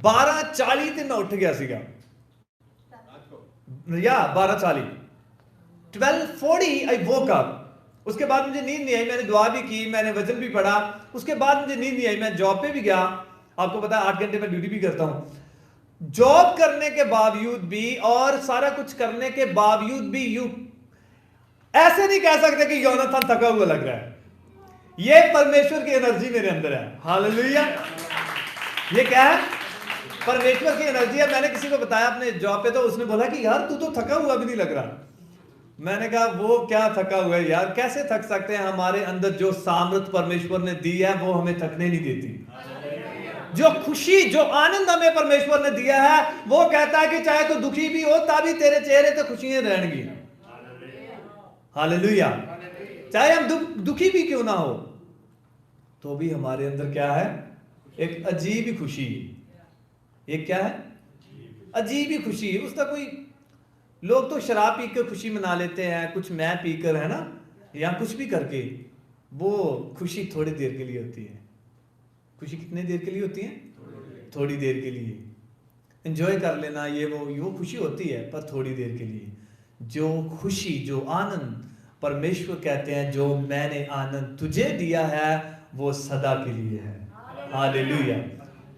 [SPEAKER 3] 12:40 ਤੇ ਮੈਂ ਉੱਠ ਗਿਆ ਸੀਗਾ। या 12:40, 12:40 आई वोक अप। उसके बाद मुझे नींद नहीं आई, मैंने दुआ भी की, मैंने वचन भी पढ़ा, उसके बाद मुझे नींद नहीं आई, मैं जॉब पे भी गया। आपको पता है 8 घंटे में ड्यूटी भी करता हूं। जॉब करने के बावजूद भी और सारा कुछ करने के बावजूद भी यू ऐसे नहीं कह सकते कि योनाथन थका हुआ लग रहा है। ये परमेश्वर की एनर्जी मेरे अंदर है। हालेलुया। ये क्या है? परमेश्वर की एनर्जी है। मैंने किसी को बताया अपने जॉब पे, तो उसने बोला कि यार तू तो थका हुआ भी नहीं लग रहा। मैंने कहा वो क्या थका हुआ है यार, कैसे थक सकते हैं? हमारे अंदर जो सामर्थ परमेश्वर ने दी है वो हमें थकने नहीं देती। जो खुशी, जो आनंद हमें परमेश्वर ने दिया है, वो कहता है कि चाहे तो दुखी भी हो तभी तेरे चेहरे पे खुशियां रहेंगी। हालेलुया। चाहे हम दुखी भी क्यों ना हो, तो भी हमारे अंदर क्या है? एक अजीब ही खुशी। एक क्या है? अजीब ही खुशी। उसका कोई, लोग तो शराब पीकर खुशी मना लेते हैं, कुछ मैं पीकर, है ना, या कुछ भी करके। वो खुशी थोड़ी देर के लिए होती है। खुशी कितने देर के लिए होती है? थोड़ी देर के लिए। एंजॉय कर लेना, ये वो खुशी होती है, पर थोड़ी देर के लिए। जो खुशी, जो आनंद परमेश्वर कहते हैं जो मैंने आनंद तुझे दिया है वो सदा के लिए है। हालेलुया।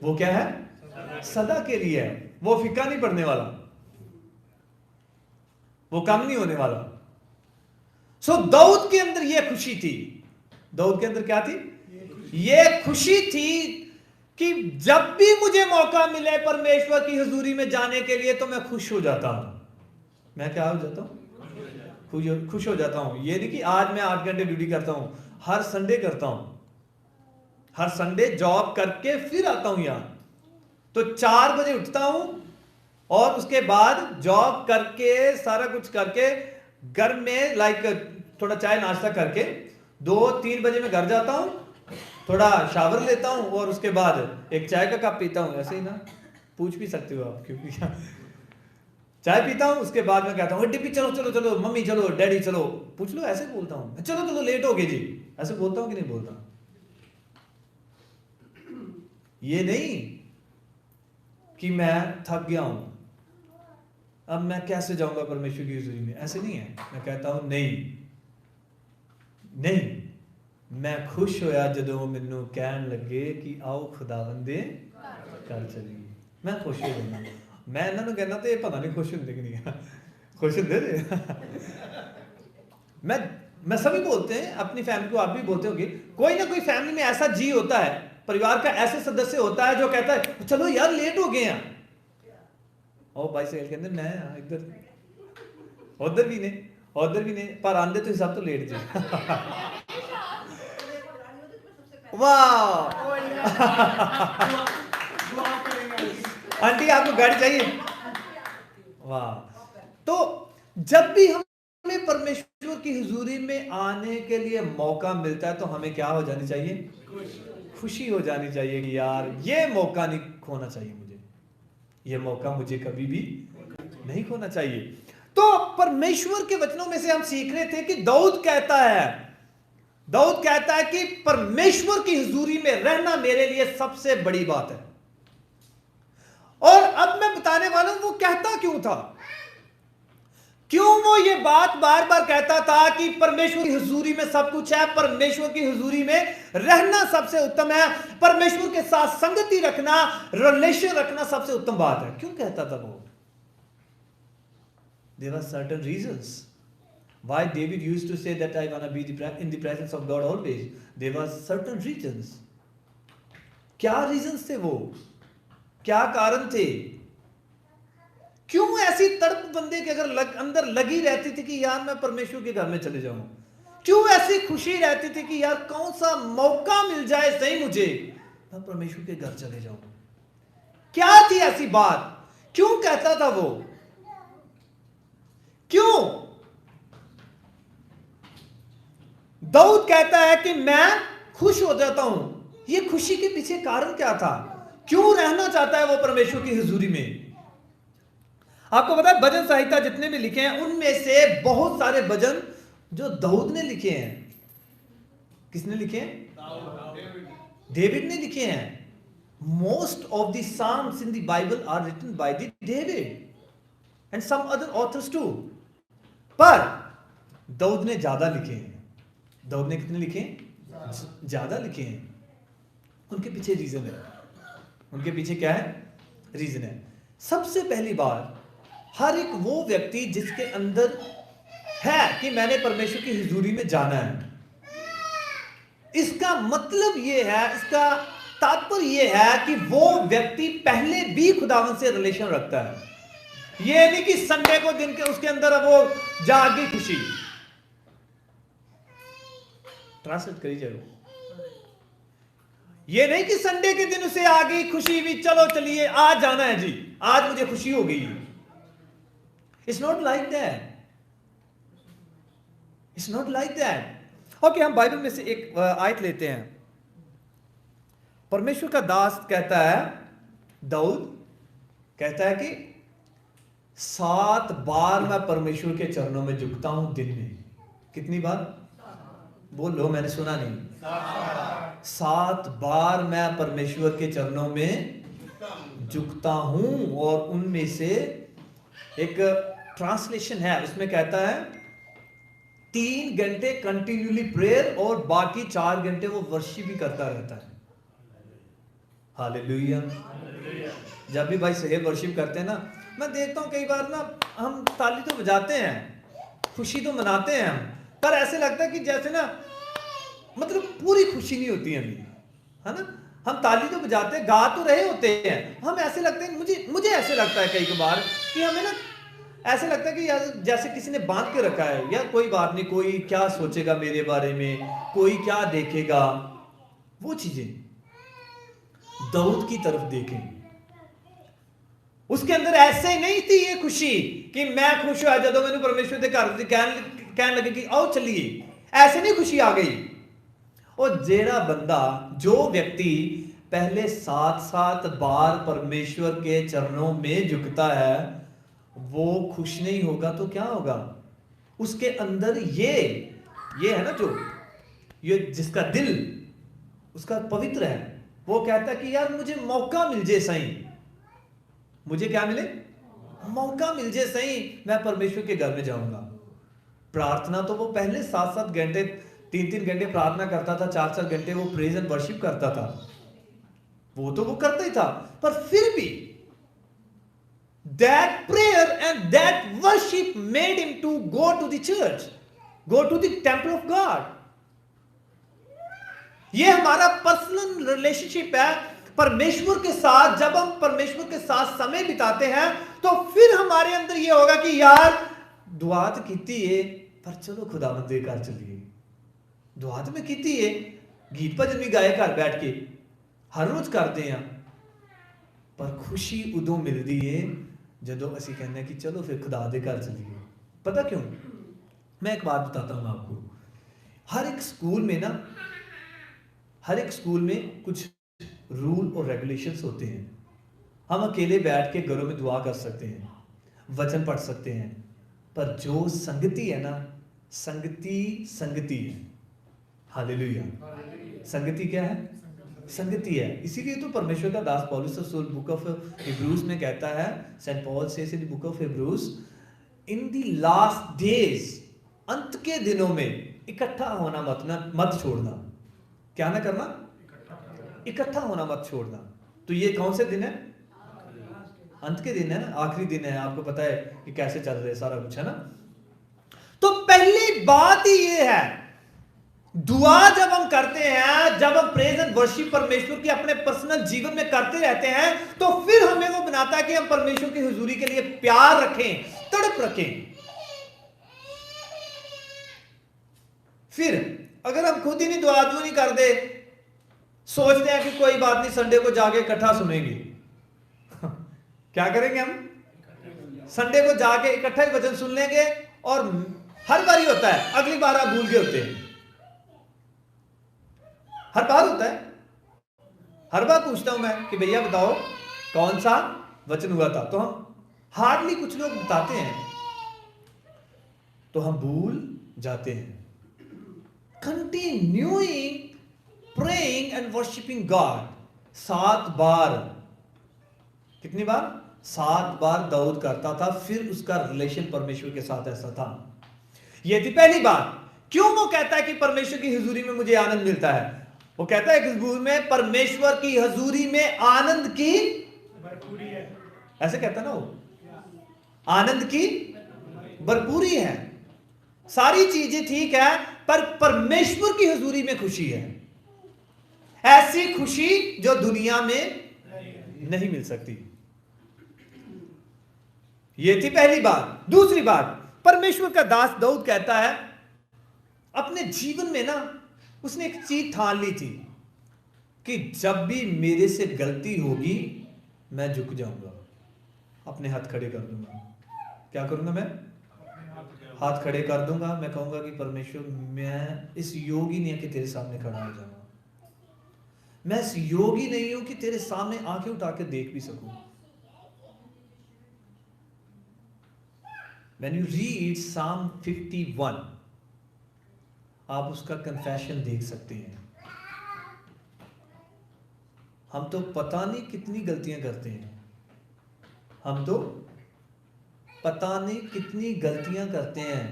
[SPEAKER 3] वो क्या है? सदा के लिए है। वो फीका नहीं पड़ने वाला, वो कम नहीं होने वाला। सो दाऊद के अंदर यह खुशी थी। दाऊद के अंदर क्या थी? यह खुशी थी कि जब भी मुझे मौका मिले परमेश्वर की हुजूरी में जाने के लिए तो मैं खुश हो जाता हूं। मैं क्या हो जाता हूं? खुश हो जाता हूं। ये नहीं कि आज मैं 8 घंटे ड्यूटी करता हूं, हर संडे करता हूं। हर संडे जॉब करके फिर आता हूं यहां, तो 4 बजे उठता हूं और उसके बाद जॉब करके सारा कुछ करके घर में थोड़ा चाय नाश्ता करके 2-3 बजे मैं घर जाता हूं, थोड़ा शावर लेता हूं और उसके बाद एक चाय का कप पीता हूं। ऐसे ही ना, पूछ भी सकते हो आप, क्योंकि चाय पीता हूं। उसके बाद मैं कहता हूं डिप्पी चलो चलो चलो, मम्मी चलो, डैडी चलो, पूछ लो, ऐसे बोलता हूं। चलो चलो लेट हो गए जी, ऐसे बोलता हूं कि नहीं बोलता? ये नहीं कि मैं थक गया हूं, अब मैं कैसे जाऊंगा परमेश्वर की हुजूरी में, ऐसे नहीं है। मैं कहता हूं नहीं, मैं खुश होया जदों मैनू कहन लगे कि आओ खुदावंदे कर चलिए। मैं खुश हो जाना। मैं इन्होंने कहना तो ये पता नहीं खुश होंगे कि नहीं। खुश होंगे मैं सभी बोलते हैं, अपनी फैमिली को आप भी बोलते होंगे, कोई ना कोई फैमिली में ऐसा जी होता है, परिवार का ऐसे सदस्य होता है जो कहता है चलो यार लेट हो गए हैं। ओ भाई से कहते मैं इधर उधर भी नहीं पर आंदे तो सब तो लेट जी। वाह आंटी आपको गाड़ी चाहिए? वाह। तो जब भी हमें परमेश्वर की हुजूरी में आने के लिए मौका मिलता है तो हमें क्या हो जानी चाहिए? खुशी हो जानी चाहिए कि यार ये मौका नहीं खोना चाहिए मुझे, ये मौका मुझे कभी भी नहीं खोना चाहिए। तो परमेश्वर के वचनों में से हम सीख रहे थे कि दाऊद कहता है कि परमेश्वर की हुजूरी में रहना मेरे लिए सबसे बड़ी बात है। और अब मैं बताने वाला हूं वो कहता क्यों था, क्यों वो ये बात बार बार कहता था कि परमेश्वर की हुजूरी में सब कुछ है, परमेश्वर की हुजूरी में रहना सबसे उत्तम है, परमेश्वर के साथ संगति रखना, रिलेशन रखना सबसे उत्तम बात है। क्यों कहता था वो? There were certain reasons why David used to say that I want to be in the presence of God always. There were certain reasons. क्या reasons थे वो? क्या कारण थे? क्यों ऐसी तड़प बंदे के अगर अंदर लगी रहती थी कि यार मैं परमेश्वर के घर में चले जाऊं? क्यों ऐसी खुशी रहती थी कि यार कौन सा मौका मिल जाए सही मुझे, मैं परमेश्वर के घर चले जाऊं? क्या थी ऐसी बात? क्यों कहता था वो? क्यों? दाऊद कहता है कि मैं खुश हो जाता हूं। ये खुशी के पीछे कारण क्या था? क्यों रहना चाहता है वो परमेश्वर की हुजूरी में? आपको पता है भजन संहिता जितने भी लिखे हैं उनमें से बहुत सारे भजन जो दाऊद ने लिखे हैं। किसने लिखे हैं? डेविड ने लिखे हैं। Most of the psalms in the Bible are written by the David and some other authors too. पर दाऊद ने ज्यादा लिखे हैं। दाऊद ने कितने लिखे हैं? ज्यादा लिखे हैं। उनके पीछे रीजन है। उनके पीछे क्या है? रीजन है। सबसे पहली बार हर एक वो व्यक्ति जिसके अंदर है कि मैंने परमेश्वर की हुजूरी में जाना है, इसका मतलब यह है, इसका तात्पर्य यह है कि वो व्यक्ति पहले भी खुदावन से रिलेशन रखता है। ये नहीं कि संडे को दिन के उसके अंदर वो जागी खुशी। ट्रांसलेट करिए जरूर। ये नहीं कि संडे के दिन उसे आ गई खुशी भी, चलो चलिए आज जाना है जी, आज मुझे खुशी हो गई। It's not like that, it's not like that. Okay, हम बाइबल में से एक आयत लेते हैं। परमेश्वर का दास कहता है, दाऊद कहता है कि 7 बार मैं परमेश्वर के चरणों में झुकता हूं दिन में। कितनी बार? बोलो, मैंने सुना नहीं। 7 बार मैं परमेश्वर के चरणों में झुकता हूं। और उनमें से एक ट्रांसलेशन है, उसमें कहता है 3 घंटे कंटिन्यूली प्रेयर और बाकी 4 घंटे वो वर्शिप भी करता रहता है। हालेलुया। जब भी भाई सही वर्शिप करते हैं ना, मैं देखता हूं कई बार ना हम ताली तो बजाते हैं, खुशी तो मनाते हैं हम, पर ऐसे लगता है कि जैसे ना मतलब पूरी खुशी नहीं होती हमें, है ना। हम ताली तो बजाते हैं, गा तो रहे होते हैं, हम ऐसे लगते हैं, मुझे ऐसे लगता है कई बार कि हमें ना ऐसे लगता है कि जैसे किसी ने बांध के रखा है, यार कोई बात नहीं, कोई क्या सोचेगा मेरे बारे में, कोई क्या देखेगा। वो चीजें दाऊद की तरफ देखें, उसके अंदर ऐसे ही नहीं थी ये खुशी कि मैं खुश हुआ जब मैंने परमेश्वर के घर कहने लगे कि आओ चलिए, ऐसे नहीं खुशी आ गई। और जेड़ा बंदा, जो व्यक्ति पहले 7 बार परमेश्वर के चरणों में झुकता है, वो खुश नहीं होगा तो क्या होगा? उसके अंदर ये है ना, जो ये जिसका दिल उसका पवित्र है, वो कहता है कि यार मुझे मौका मिल जाए सही, मुझे क्या मिले? मौका मिल जाए सही, मैं परमेश्वर के घर में जाऊंगा। प्रार्थना तो वो पहले 7 घंटे 3 घंटे प्रार्थना करता था, 4 घंटे वो प्रेज एंड वर्शिप करता था, वो तो वो करता ही था, पर फिर भी that prayer and that worship made him to go to the church, go to the temple of God. ये हमारा पर्सनल रिलेशनशिप है परमेश्वर के साथ। जब हम परमेश्वर के साथ समय बिताते हैं तो फिर हमारे अंदर ये होगा कि यार दुआ तो कीती है, पर चलो खुदावंद दे घर चलिए। दुआ तो मैं कीती है, गीत भजन भी गाए घर बैठ के, हर रोज करते हैं, पर खुशी उदों मिलती है जदों असी कहने कि चलो फिर खुदा दे घर चलिए। पता क्यों? मैं एक बात बताता हूं आपको। हर एक स्कूल में कुछ रूल और रेगुलेशंस होते हैं। हम अकेले बैठ के घरों में दुआ कर सकते हैं, वचन पढ़ सकते हैं, पर जो संगति है ना, संगति है। हालेलुया। संगति क्या है? संगति है। इसीलिए तो परमेश्वर का दास पौलुस रसूल बुक ऑफ हिब्रूज में कहता है, Saint Paul says in the book of Hebrews, in the last days, अंत के दिनों में इकट्ठा होना मत छोड़ना। क्या ना करना? इकट्ठा होना मत छोड़ना। तो ये कौन से दिन है? अंत के दिन है ना, आखिरी दिन है। आपको पता है कि कैसे चल रहे सारा कुछ, है ना। तो पहली बात ही ये है, दुआ जब हम करते हैं, जब हम प्रेज एंड वर्शिप परमेश्वर की अपने पर्सनल जीवन में करते रहते हैं, तो फिर हमें वो बनाता है कि हम परमेश्वर की हुजूरी के लिए प्यार रखें, तड़प रखें। फिर अगर हम खुद ही नहीं दुआ नहीं कर दे, सोचते हैं कि कोई बात नहीं, संडे को जाके इकट्ठा सुनेंगे, क्या करेंगे हम? संडे को जाके इकट्ठा ही वचन सुन लेंगे, और हर बार ही होता है, अगली बार आप भूल गए होते हैं। हर बार होता है। हर बार पूछता हूं मैं कि भैया बताओ कौन सा वचन हुआ था, तो हम हार्डली कुछ लोग बताते हैं, तो हम भूल जाते हैं। Continuing praying and worshipping God 7 बार। कितनी बार? 7 बार दाऊद करता था। फिर उसका रिलेशन परमेश्वर के साथ ऐसा था। यह थी पहली बात। क्यों वो कहता है कि परमेश्वर की हुजूरी में मुझे आनंद मिलता है? वो कहता है कि में परमेश्वर की हजूरी में आनंद की ऐसे कहता ना वो, आनंद की भरपूरी है, सारी चीजें ठीक है, पर परमेश्वर की हुजूरी में खुशी है, ऐसी खुशी जो दुनिया में नहीं मिल सकती। ये थी पहली बात। दूसरी बात, परमेश्वर का दास दाऊद कहता है अपने जीवन में ना उसने एक चीज ठान ली थी कि जब भी मेरे से गलती होगी मैं झुक जाऊंगा, अपने हाथ खड़े कर दूंगा। क्या करूंगा मैं? हाथ खड़े कर दूंगा। मैं कहूंगा कि परमेश्वर, मैं इस योगी नहीं है कि तेरे सामने खड़ा हो जाऊंगा, मैं इस योगी नहीं हूं कि तेरे सामने आंखें उठा के देख भी सकूं। When you read Psalm 51, आप उसका कन्फेशन देख सकते हैं। हम तो पता नहीं कितनी गलतियां करते हैं, हम तो पता नहीं कितनी गलतियां करते हैं।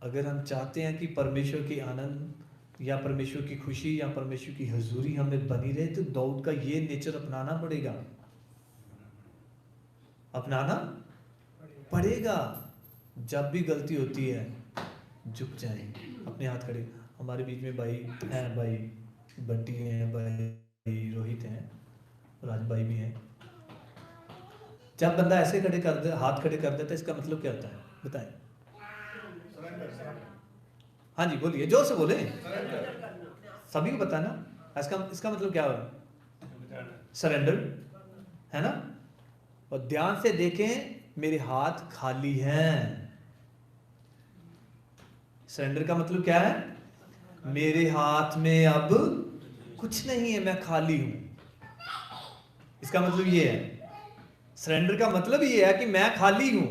[SPEAKER 3] अगर हम चाहते हैं कि परमेश्वर की आनंद या परमेश्वर की खुशी या परमेश्वर की हुजूरी हमें बनी रहे, तो दाऊद का ये नेचर अपनाना पड़ेगा, अपनाना पड़ेगा। जब भी गलती होती है झुक जाएं, अपने हाथ खड़े। हमारे बीच में भाई हैं, भाई बंटी हैं, भाई रोहित हैं, राज भाई भी हैं। जब बंदा ऐसे खड़े कर दे, हाथ खड़े कर देता है, इसका मतलब क्या होता है बताएं? हाँ जी बोलिए, जोर से बोले, सभी को पता है ना। इसका मतलब क्या हुआ? सरेंडर, है ना। और ध्यान से देखें, मेरे हाथ खाली हैं। सरेंडर का मतलब क्या है? मेरे हाथ में अब कुछ नहीं है, मैं खाली हूं। इसका मतलब ये है, सरेंडर का मतलब ये है कि मैं खाली हूं,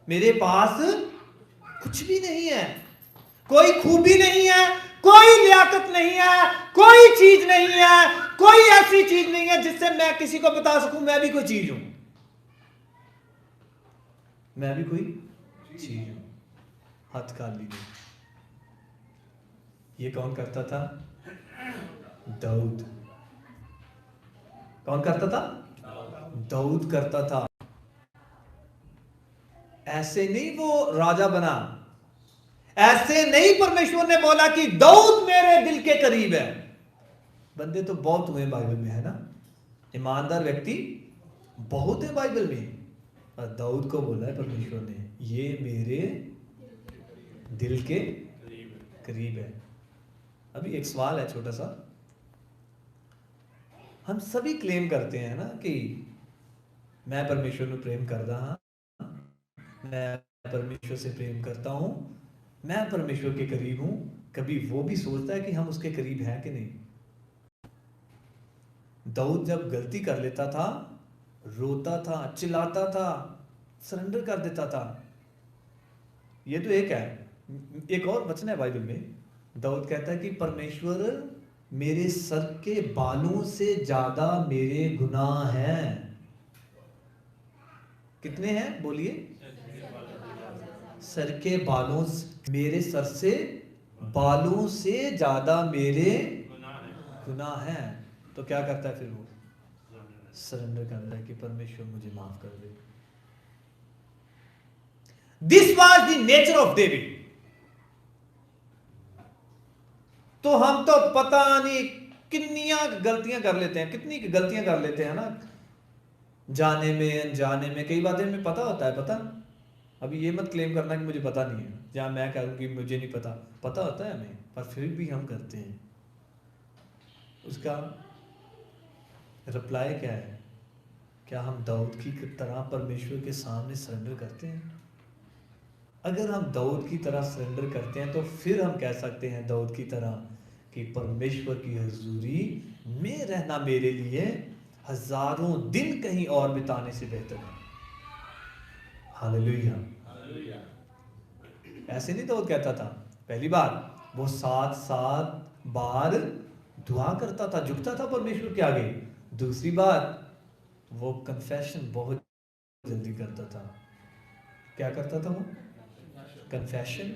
[SPEAKER 3] मेरे पास कुछ भी नहीं है, कोई खूबी नहीं है, कोई लियाकत नहीं है, कोई चीज नहीं है, कोई ऐसी चीज नहीं है जिससे मैं किसी को बता सकूं मैं भी कोई चीज हूं, मैं भी कोई चीज हूं। हाथ खाली। ये कौन करता था? दाऊद। कौन करता था? दाऊद करता था। ऐसे नहीं वो राजा बना, ऐसे नहीं परमेश्वर ने बोला कि दाऊद मेरे दिल के करीब है। बंदे तो बहुत हुए बाइबल में, है ना, ईमानदार व्यक्ति बहुत है बाइबल में, और दाऊद को बोला है परमेश्वर ने ये मेरे दिल के करीब है। अभी एक सवाल है छोटा सा। हम सभी क्लेम करते हैं ना कि मैं परमेश्वर को प्रेम करता हाँ, मैं परमेश्वर से प्रेम करता हूं, मैं परमेश्वर के करीब हूं। कभी वो भी सोचता है कि हम उसके करीब हैं कि नहीं? दाऊद जब गलती कर लेता था, रोता था, चिल्लाता था, सरेंडर कर देता था। ये तो एक है। एक और वचन है बाइबल में, दाऊद कहता है कि परमेश्वर मेरे सर के बालों से ज्यादा मेरे गुनाह हैं। कितने हैं बोलिए? सर के बालों, मेरे सर से बालों से ज्यादा मेरे गुनाह हैं। तो क्या करता है फिर वो? सरेंडर करता है कि परमेश्वर मुझे माफ कर दे। This was the nature of David. तो हम तो पता नहीं कितनी गलतियां कर लेते हैं, कितनी गलतियां कर लेते हैं ना, जाने में अनजाने में। कई बातें हमें पता होता है, पता। अभी ये मत क्लेम करना कि मुझे पता नहीं है, जहां मैं कहूं कि मुझे नहीं पता, पता होता है हमें, पर फिर भी हम करते हैं। उसका रिप्लाई क्या है? क्या हम दाऊद की तरह परमेश्वर के सामने सरेंडर करते हैं? अगर हम दाऊद की तरह सरेंडर करते हैं तो फिर हम कह सकते हैं दाऊद की तरह कि परमेश्वर की हुजूरी में रहना मेरे लिए हजारों दिन कहीं और बिताने से बेहतर है। हालेलुया। ऐसे नहीं दाऊद कहता था। पहली बार वो 7 बार दुआ करता था, झुकता था परमेश्वर के आगे। दूसरी बार वो कन्फेशन बहुत जल्दी करता था। क्या करता था वो? कन्फेशन।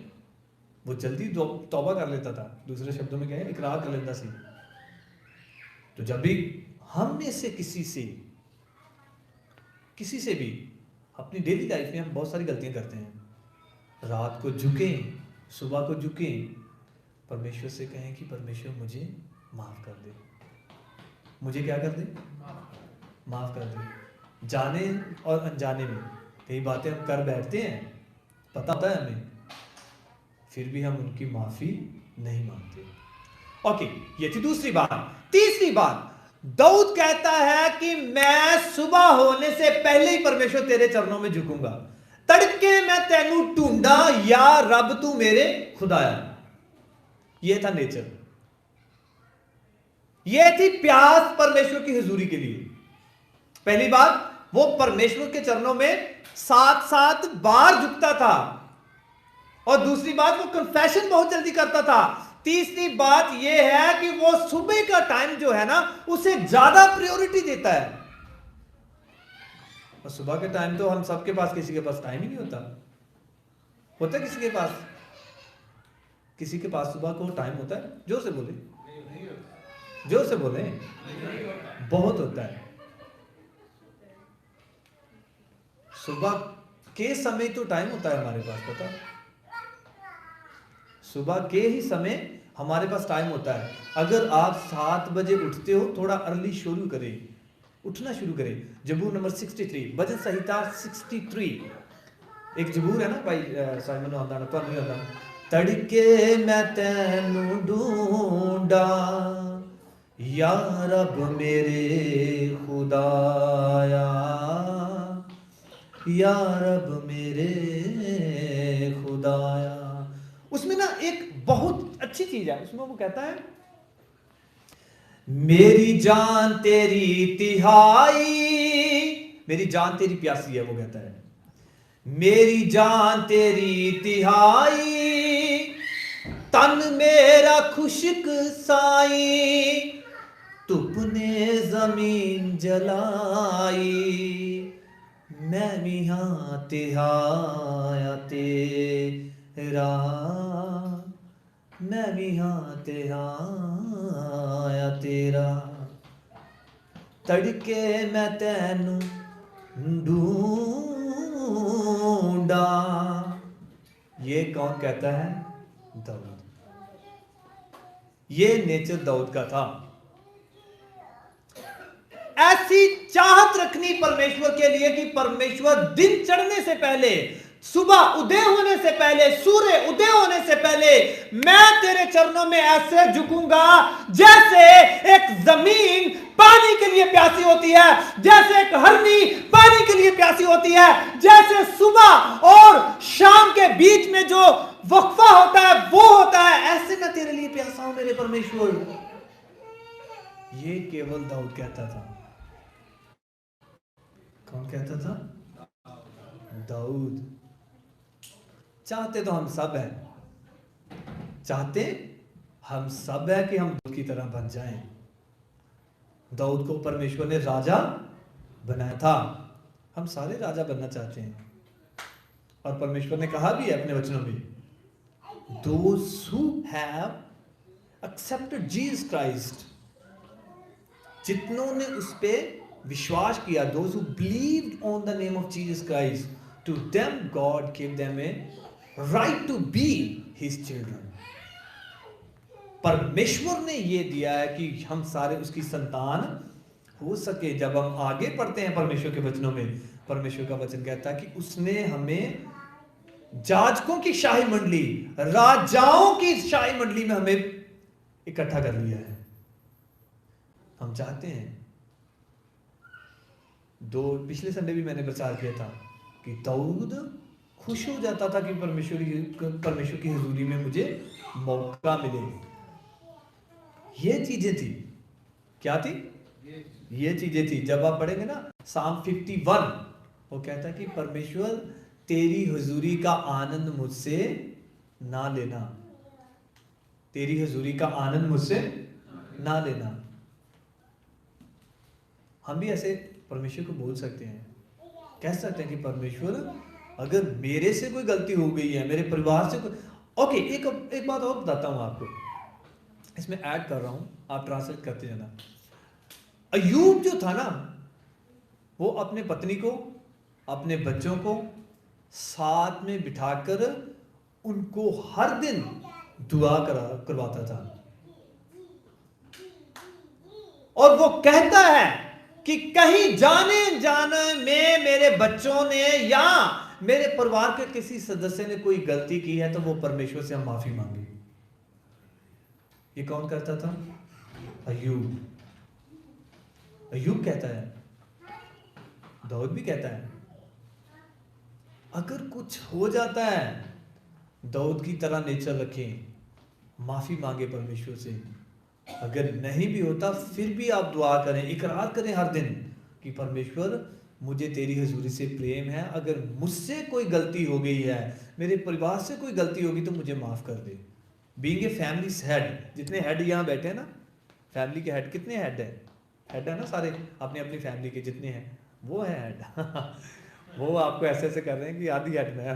[SPEAKER 3] वो जल्दी तौबा कर लेता था। दूसरे शब्दों में क्या है? इकरार कर लेता सी। तो जब भी हम में से किसी से भी अपनी डेली लाइफ में हम बहुत सारी गलतियां करते हैं। रात को झुकें, सुबह को झुकें, परमेश्वर से कहें कि परमेश्वर मुझे माफ कर दे, मुझे क्या कर दे, माफ कर दे। जाने और अनजाने में कई बातें हम कर बैठते हैं, पता होता है हमें, फिर भी हम उनकी माफी नहीं मांगते। ओके, ये थी दूसरी बात। तीसरी बात, दाऊद कहता है कि मैं सुबह होने से पहले ही परमेश्वर तेरे चरणों में झुकूंगा। तड़के मैं तेनू ढूंढा या रब तू मेरे खुदाया। यह था नेचर, यह थी प्यास परमेश्वर की हुजूरी के लिए। पहली बात, वो परमेश्वर के चरणों में 7-7 बार झुकता था, और दूसरी बात, वो कन्फेशन बहुत जल्दी करता था। तीसरी बात यह है कि वो सुबह का टाइम जो है ना, उसे ज्यादा प्रायोरिटी देता है। और सुबह के टाइम तो हम सबके पास, किसी के पास टाइम ही नहीं होता है किसी के पास? किसी के पास सुबह को टाइम होता है? जोर से बोले, जोर से बोले। बहुत होता है। सुबह के समय तो टाइम होता है हमारे पास, पता है? सुबह के ही समय हमारे पास टाइम होता है। अगर आप 7 बजे उठते हो, थोड़ा अर्ली शुरू करें, उठना शुरू करें। जबूर नंबर 63, भजन संहिता 63, एक जबूर है ना भाई साइमन आंदा तो नहीं होता। तड़के मैं तैनू ढूंढा या रब मेरे खुदाया, या रब मेरे खुदाया। उसमें ना एक बहुत अच्छी चीज है, उसमें वो कहता है, मेरी जान तेरी तिहाई, मेरी जान तेरी प्यासी है। वो कहता है, मेरी जान तेरी तिहाई, तन मेरा खुश्क साई, धुप ने जमीन जलाई, मैं भी हाँ तिहाया तेरा, मैं भी हाँ तिहाया तेरा। तड़के मैं तैनू ढूंढा। ये कौन कहता है? दाऊद। ये नेचर दाऊद का था। ऐसी चाहत रखनी परमेश्वर के लिए कि परमेश्वर दिन चढ़ने से पहले, सुबह उदय होने से पहले, सूर्य उदय होने से पहले मैं तेरे चरणों में ऐसे झुकूंगा जैसे एक जमीन पानी के लिए प्यासी होती है, जैसे एक हरनी पानी के लिए प्यासी होती है, जैसे सुबह और शाम के बीच में जो वक्फा होता है वो होता है, ऐसे मैं तेरे लिए प्यासा हूं मेरे परमेश्वर। ये केवल दाऊद कहता था। कौन कहता था? दाऊद। चाहते तो हम सब हैं, चाहते हम सब है कि हम दाऊद की तरह बन जाएं। दाऊद को परमेश्वर ने राजा बनाया था, हम सारे राजा बनना चाहते हैं। और परमेश्वर ने कहा भी है अपने वचनों में, those who have accepted Jesus Christ, जितनों ने उस पे विश्वास किया, those who believed on the name of Jesus Christ, to them God gave them a right to be his children. परमेश्वर ने ये दिया है कि हम सारे उसकी संतान हो सके। जब हम आगे पढ़ते हैं परमेश्वर के वचनों में, परमेश्वर का वचन कहता है कि उसने हमें जाजकों की शाही मंडली, राजाओं की शाही मंडली में हमें इकट्ठा कर लिया है। हम चाहते हैं, पिछले संडे भी मैंने प्रचार किया था कि दाऊद खुश हो जाता था कि परमेश्वर की हुजूरी में मुझे मौका मिले। ये चीजें थी। क्या थी? ये चीजें थी। जब आप पढ़ेंगे ना साम 51, वो कहता है कि परमेश्वर तेरी हुजूरी का आनंद मुझसे ना लेना, तेरी हुजूरी का आनंद मुझसे ना लेना। हम भी ऐसे परमेश्वर को बोल सकते हैं, कह सकते हैं कि परमेश्वर अगर मेरे से कोई गलती हो गई है, मेरे परिवार से कोई, ओके, एक बात और बताता हूं आपको, इसमें ऐड कर रहा हूं, आप ट्रांसलेट करते जाना। अय्यूब जो था ना, वो अपने पत्नी को, अपने बच्चों को साथ में बिठाकर उनको हर दिन दुआ करवाता था। और वो कहता है कि कहीं जाने जाने में मेरे बच्चों ने या मेरे परिवार के किसी सदस्य ने कोई गलती की है तो वो परमेश्वर से हम माफी मांगे। ये कौन करता था? अय्यूब। अय्यूब कहता है, दाऊद भी कहता है। अगर कुछ हो जाता है, दाऊद की तरह नेचर रखें, माफी मांगे परमेश्वर से। अगर नहीं भी होता फिर भी आप दुआ करें, इकरार करें हर दिन कि परमेश्वर मुझे तेरी हजूरी से प्रेम है, अगर मुझसे कोई गलती हो गई है, मेरे परिवार से कोई गलती होगी तो मुझे माफ कर दे। बीइंग ए फैमिली हेड, जितने हेड यहाँ बैठे हैं ना, फैमिली के हेड, कितने हेड है? हेड है ना सारे, अपनी अपनी फैमिली के जितने हैं वो है हेड। वो आपको ऐसे ऐसे कर रहे हैं कि आधी हेड में है।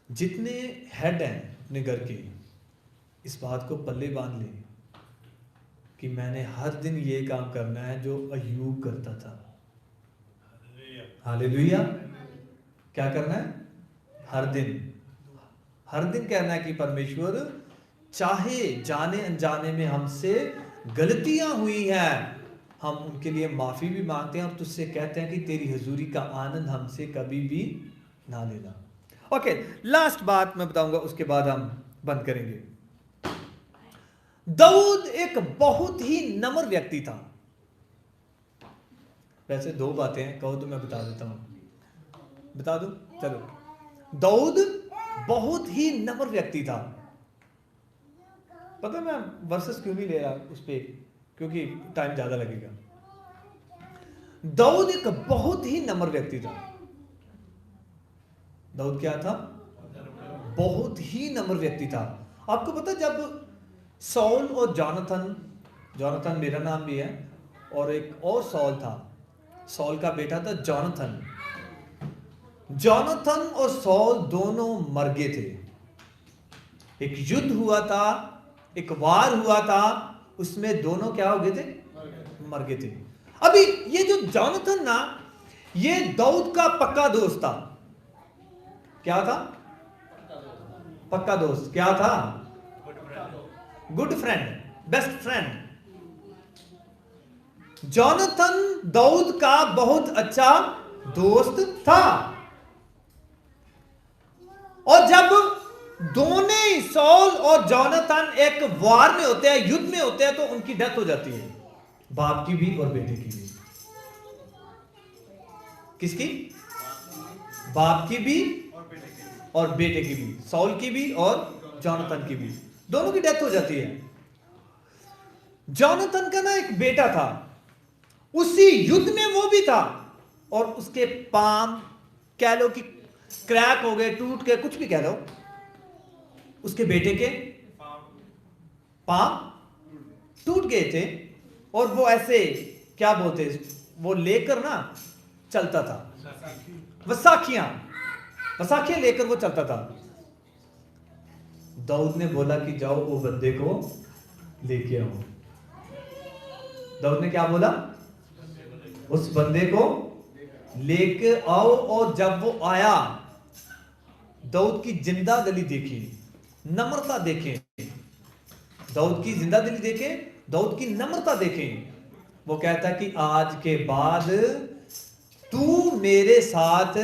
[SPEAKER 3] जितने हेड हैं अपने घर के, इस बात को पल्ले बांध लें कि मैंने हर दिन ये काम करना है जो अय्यूब करता था। हालेलुया। क्या करना है? हर दिन कहना है कि परमेश्वर, चाहे जाने अनजाने में हमसे गलतियां हुई हैं, हम उनके लिए माफी भी मांगते हैं और तुझसे कहते हैं कि तेरी हजूरी का आनंद हमसे कभी भी ना लेना। ओके, लास्ट बात मैं बताऊंगा, उसके बाद हम बंद करेंगे। दाऊद एक बहुत ही नम्र व्यक्ति था। वैसे दो बातें हैं, कहो तो मैं बता देता हूं। बता दो, चलो। दाऊद बहुत ही नम्र व्यक्ति था। पता मैं वर्सेस क्यों नहीं ले रहा उस पे, क्योंकि टाइम ज्यादा लगेगा। दाऊद एक बहुत ही नम्र व्यक्ति था। दाऊद क्या था? बहुत ही नम्र व्यक्ति था। आपको पता, जब सॉल और जॉनथन मेरा नाम भी है, और एक और सॉल था, सॉल का बेटा था जॉनथन और सॉल दोनों मर गए थे। एक युद्ध हुआ था, एक वार हुआ था, उसमें दोनों क्या हो गए थे? मर गए थे। अभी ये जो जॉनथन ना, ये दाऊद का पक्का दोस्त था। क्या था? पक्का दोस्त। क्या था? Good friend, best friend. Jonathan Daud का बहुत अच्छा दोस्त था। और जब दोनों सॉल और जॉनथन एक वार में होते हैं, युद्ध में होते हैं, तो उनकी डेथ हो जाती है, बाप की भी और बेटे की भी। किसकी? बाप की भी और बेटे की भी, सॉल की भी और जॉनथन की भी, दोनों की डेथ हो जाती है। जॉनथन का ना एक बेटा था, उसी युद्ध में वो भी था, और उसके पाम कह लो कि क्रैक हो गए, टूट गए, कुछ भी कह लो। उसके बेटे के पाम टूट गए थे, और वो ऐसे क्या बोलते, वो लेकर ना चलता था, वसाखियां लेकर वो चलता था। दाऊद ने बोला कि जाओ वो बंदे को लेके आओ। दाऊद ने क्या बोला? उस बंदे को लेके आओ। और जब वो आया, दाऊद की जिंदा दिली देखी, नम्रता देखें, दाऊद की जिंदा दिली देखें, दाऊद की नम्रता देखें। वो कहता कि आज के बाद तू मेरे साथ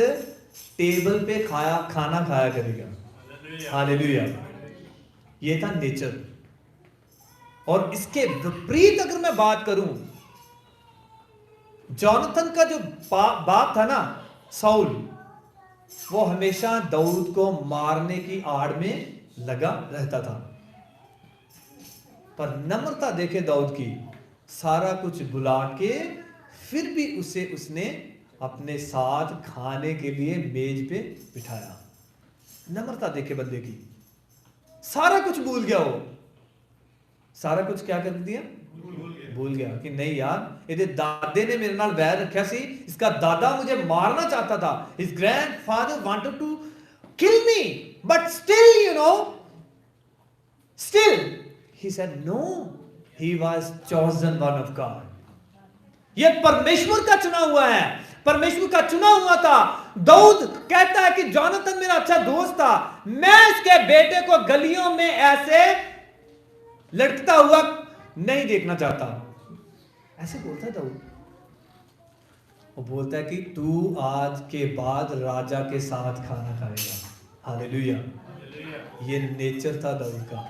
[SPEAKER 3] टेबल पे खाना खाया करेगा। हालेलुया। ये था नेचर। और इसके विपरीत अगर मैं बात करूं, जॉनथन का जो बाप था ना, साउल, वो हमेशा दाऊद को मारने की आड़ में लगा रहता था। पर नम्रता देखे दाऊद की, सारा कुछ बुला के फिर भी उसने अपने साथ खाने के लिए मेज पे बिठाया। नम्रता देखे बंदे की, सारा कुछ भूल गया। वो सारा कुछ क्या कर दिया? भूल गया कि नहीं यार, ਇਹਦੇ दादे ने मेरे नाल वैर रखा सी, इसका दादा मुझे मारना चाहता था, his grandfather wanted to kill me, but still he said no, He was chosen one of God. ये परमेश्वर का चुना हुआ है, परमेश्वर का चुना हुआ था। दाऊद कहता है कि जोनाथन मेरा अच्छा दोस्त था, मैं इसके बेटे को गलियों में ऐसे लटकता हुआ नहीं देखना चाहता। ऐसे बोलता है दाऊद। वो बोलता है कि तू आज के बाद राजा के साथ खाना खाएगा। हालेलुया। ये नेचर था दाऊद का,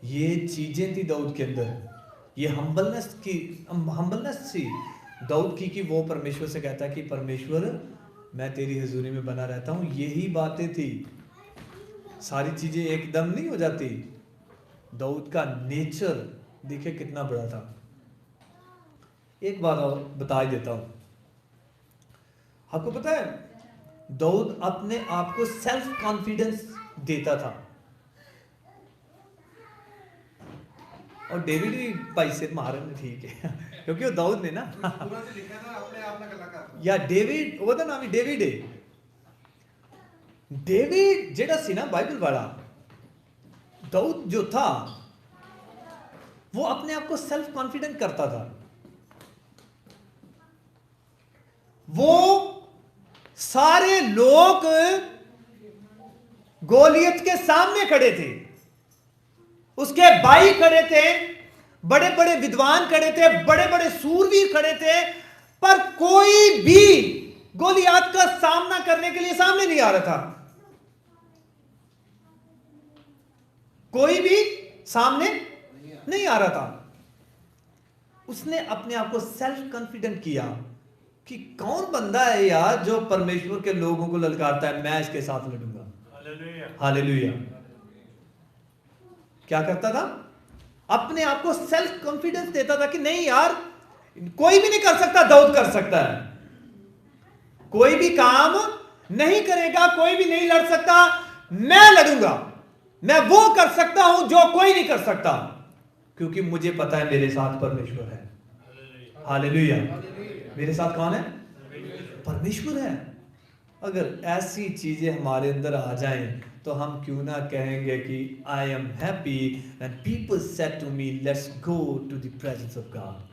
[SPEAKER 3] ये चीजें थी दाऊद के अंदर, ये हम्बलनेस थी दाऊद की कि वो परमेश्वर से कहता है कि परमेश्वर मैं तेरी हजूरी में बना रहता हूं। यही बातें थी, सारी चीजें एकदम नहीं हो जाती। दाऊद का नेचर देखिए कितना बड़ा था। एक बात और बता ही देता हूं, आपको पता है दाऊद अपने आप को सेल्फ कॉन्फिडेंस देता था। और डेविड भी भाई से मारे ने, ठीक है, क्योंकि वो दाऊद ने ना या डेविड ਉਹਦਾ ਨਾਮ ਹੀ डेविड है। डेविड जेड़ा सी ना बाइबल वाला, दाऊद जो था वो अपने आप को सेल्फ कॉन्फिडेंट करता था। वो सारे लोग गोलियत के सामने खड़े थे, उसके भाई खड़े थे, बड़े बड़े विद्वान खड़े थे, बड़े बड़े सूरवीर खड़े थे, पर कोई भी गोलियत का सामना करने के लिए सामने नहीं आ रहा था। कोई भी सामने नहीं आ रहा था। उसने अपने आप को सेल्फ कॉन्फिडेंट किया कि कौन बंदा है यार जो परमेश्वर के लोगों को ललकारता है, मैं इसके साथ लड़ूंगा। हालेलुया। क्या करता था? अपने आप को सेल्फ कॉन्फिडेंस देता था कि नहीं यार, कोई भी नहीं कर सकता, दाऊद कर सकता है। कोई भी काम नहीं करेगा, कोई भी नहीं लड़ सकता, मैं लड़ूंगा, मैं वो कर सकता हूं जो कोई नहीं कर सकता, क्योंकि मुझे पता है मेरे साथ परमेश्वर है। हालेलुया। मेरे साथ कौन है? परमेश्वर है। अगर ऐसी चीजें हमारे अंदर आ जाएं तो हम क्यों ना कहेंगे कि I am happy when people said to me let's go to the presence of God.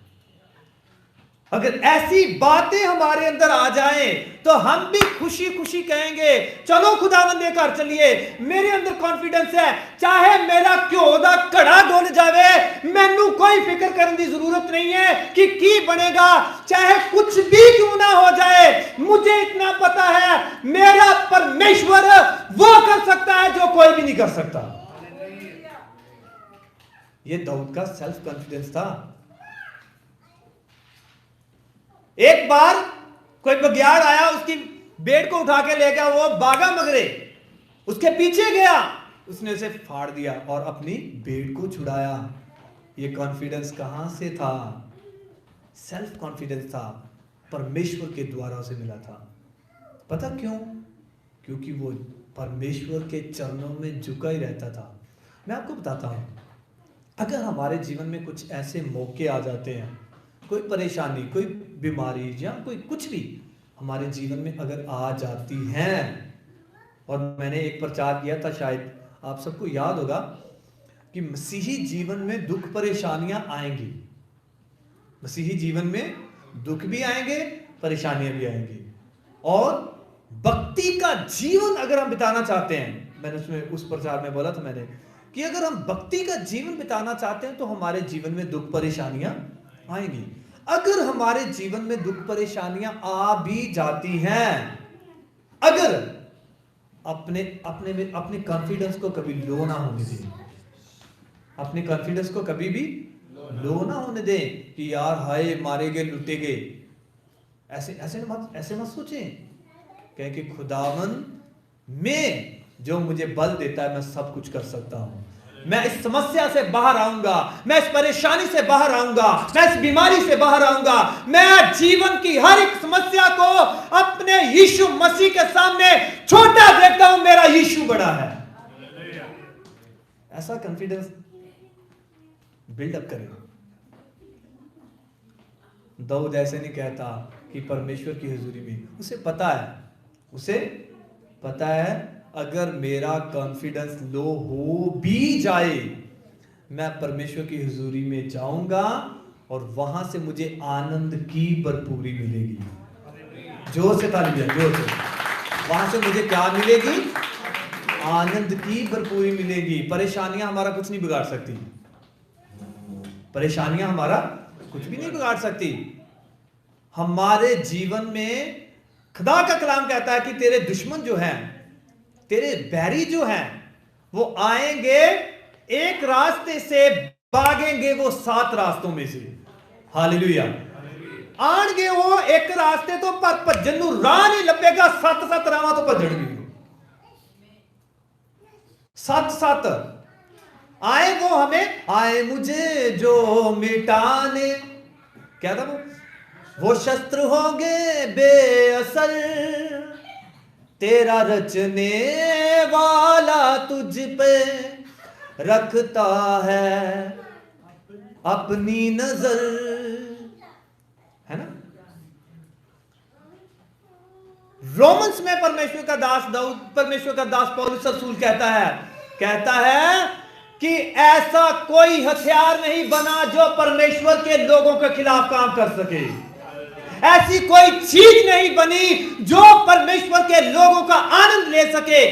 [SPEAKER 3] अगर ऐसी बातें हमारे अंदर आ जाएं तो हम भी खुशी खुशी कहेंगे चलो खुदावंद के घर चलिए, मेरे अंदर कॉन्फिडेंस है, चाहे मेरा घ्यो दा घड़ा डुल जावे, मैनू कोई फिक्र करने की जरूरत नहीं है कि की बनेगा, चाहे कुछ भी क्यों ना हो जाए, मुझे इतना पता है मेरा परमेश्वर वो कर सकता है जो कोई भी नहीं कर सकता। ये दाऊद का सेल्फ कॉन्फिडेंस था। एक बार कोई बघियाड़ आया, उसकी बेट को उठा के ले गया, वो भागा मगरे उसके पीछे गया, उसने उसे फाड़ दिया और अपनी बेट को छुड़ाया। ये कॉन्फिडेंस कहां से था? सेल्फ कॉन्फिडेंस था, परमेश्वर के द्वारा उसे मिला था। पता क्यों? क्योंकि वो परमेश्वर के चरणों में झुका ही रहता था। मैं आपको बताता हूं, अगर हमारे जीवन में कुछ ऐसे मौके आ जाते हैं, कोई परेशानी, कोई बीमारी या कोई कुछ भी हमारे जीवन में अगर आ जाती हैं, और मैंने एक प्रचार किया था, शायद आप सबको याद होगा कि मसीही जीवन में दुख परेशानियां आएंगी। मसीही जीवन में दुख भी आएंगे, परेशानियां भी आएंगी, और भक्ति का जीवन अगर हम बिताना चाहते हैं, मैंने उसमें उस प्रचार में बोला था मैंने कि अगर हम भक्ति का जीवन बिताना चाहते हैं तो हमारे जीवन में दुख परेशानियां आएंगी। अगर हमारे जीवन में दुख परेशानियां आ भी जाती हैं, अगर अपने कॉन्फिडेंस को कभी लो ना होने दें, अपने कॉन्फिडेंस को कभी भी लो ना होने दें कि यार हाय मारे गए, लुटे गए, ऐसे मत सोचें। कहें कि खुदावन में जो मुझे बल देता है मैं सब कुछ कर सकता हूं, मैं इस समस्या से बाहर आऊंगा, मैं इस परेशानी से बाहर आऊंगा, मैं इस बीमारी से बाहर आऊंगा, मैं जीवन की हर एक समस्या को अपने यीशु मसीह के सामने छोटा देखता हूं, मेरा यीशु बड़ा है। ऐसा कॉन्फिडेंस बिल्डअप करें। दाऊद ऐसे नहीं कहता कि परमेश्वर की हुजूरी में, उसे पता है अगर मेरा कॉन्फिडेंस लो हो भी जाए मैं परमेश्वर की हुजूरी में जाऊंगा और वहां से मुझे आनंद की भरपूरी मिलेगी। जोर से ताली बजाएं, जोर से। वहां से मुझे क्या मिलेगी? आनंद की भरपूरी मिलेगी। परेशानियां हमारा कुछ नहीं बिगाड़ सकती, परेशानियां हमारा कुछ भी नहीं बिगाड़ सकती। हमारे जीवन में खुदा का कलाम कहता है कि तेरे दुश्मन जो हैं, तेरे बैरी जो हैं, वो आएंगे एक रास्ते से, भागेंगे वो 7 रास्तों में से। हालेलुया। आਣगे वो एक रास्ते तो पर भजन नु राह नहीं लभेगा, 7 रावां तो भजणगे। 7 आए वो हमें, आए मुझे जो मिटाने, क्या था वो शस्त्र होंगे बेअसर, तेरा रचने वाला तुझ पे रखता है अपनी नजर, है ना। रोमन्स में परमेश्वर का दास दाऊद, परमेश्वर का दास पौलुस रसूल कहता है कि ऐसा कोई हथियार नहीं बना जो परमेश्वर के लोगों के खिलाफ काम कर सके। ऐसी कोई चीज नहीं बनी जो परमेश्वर के लोगों का आनंद ले सके।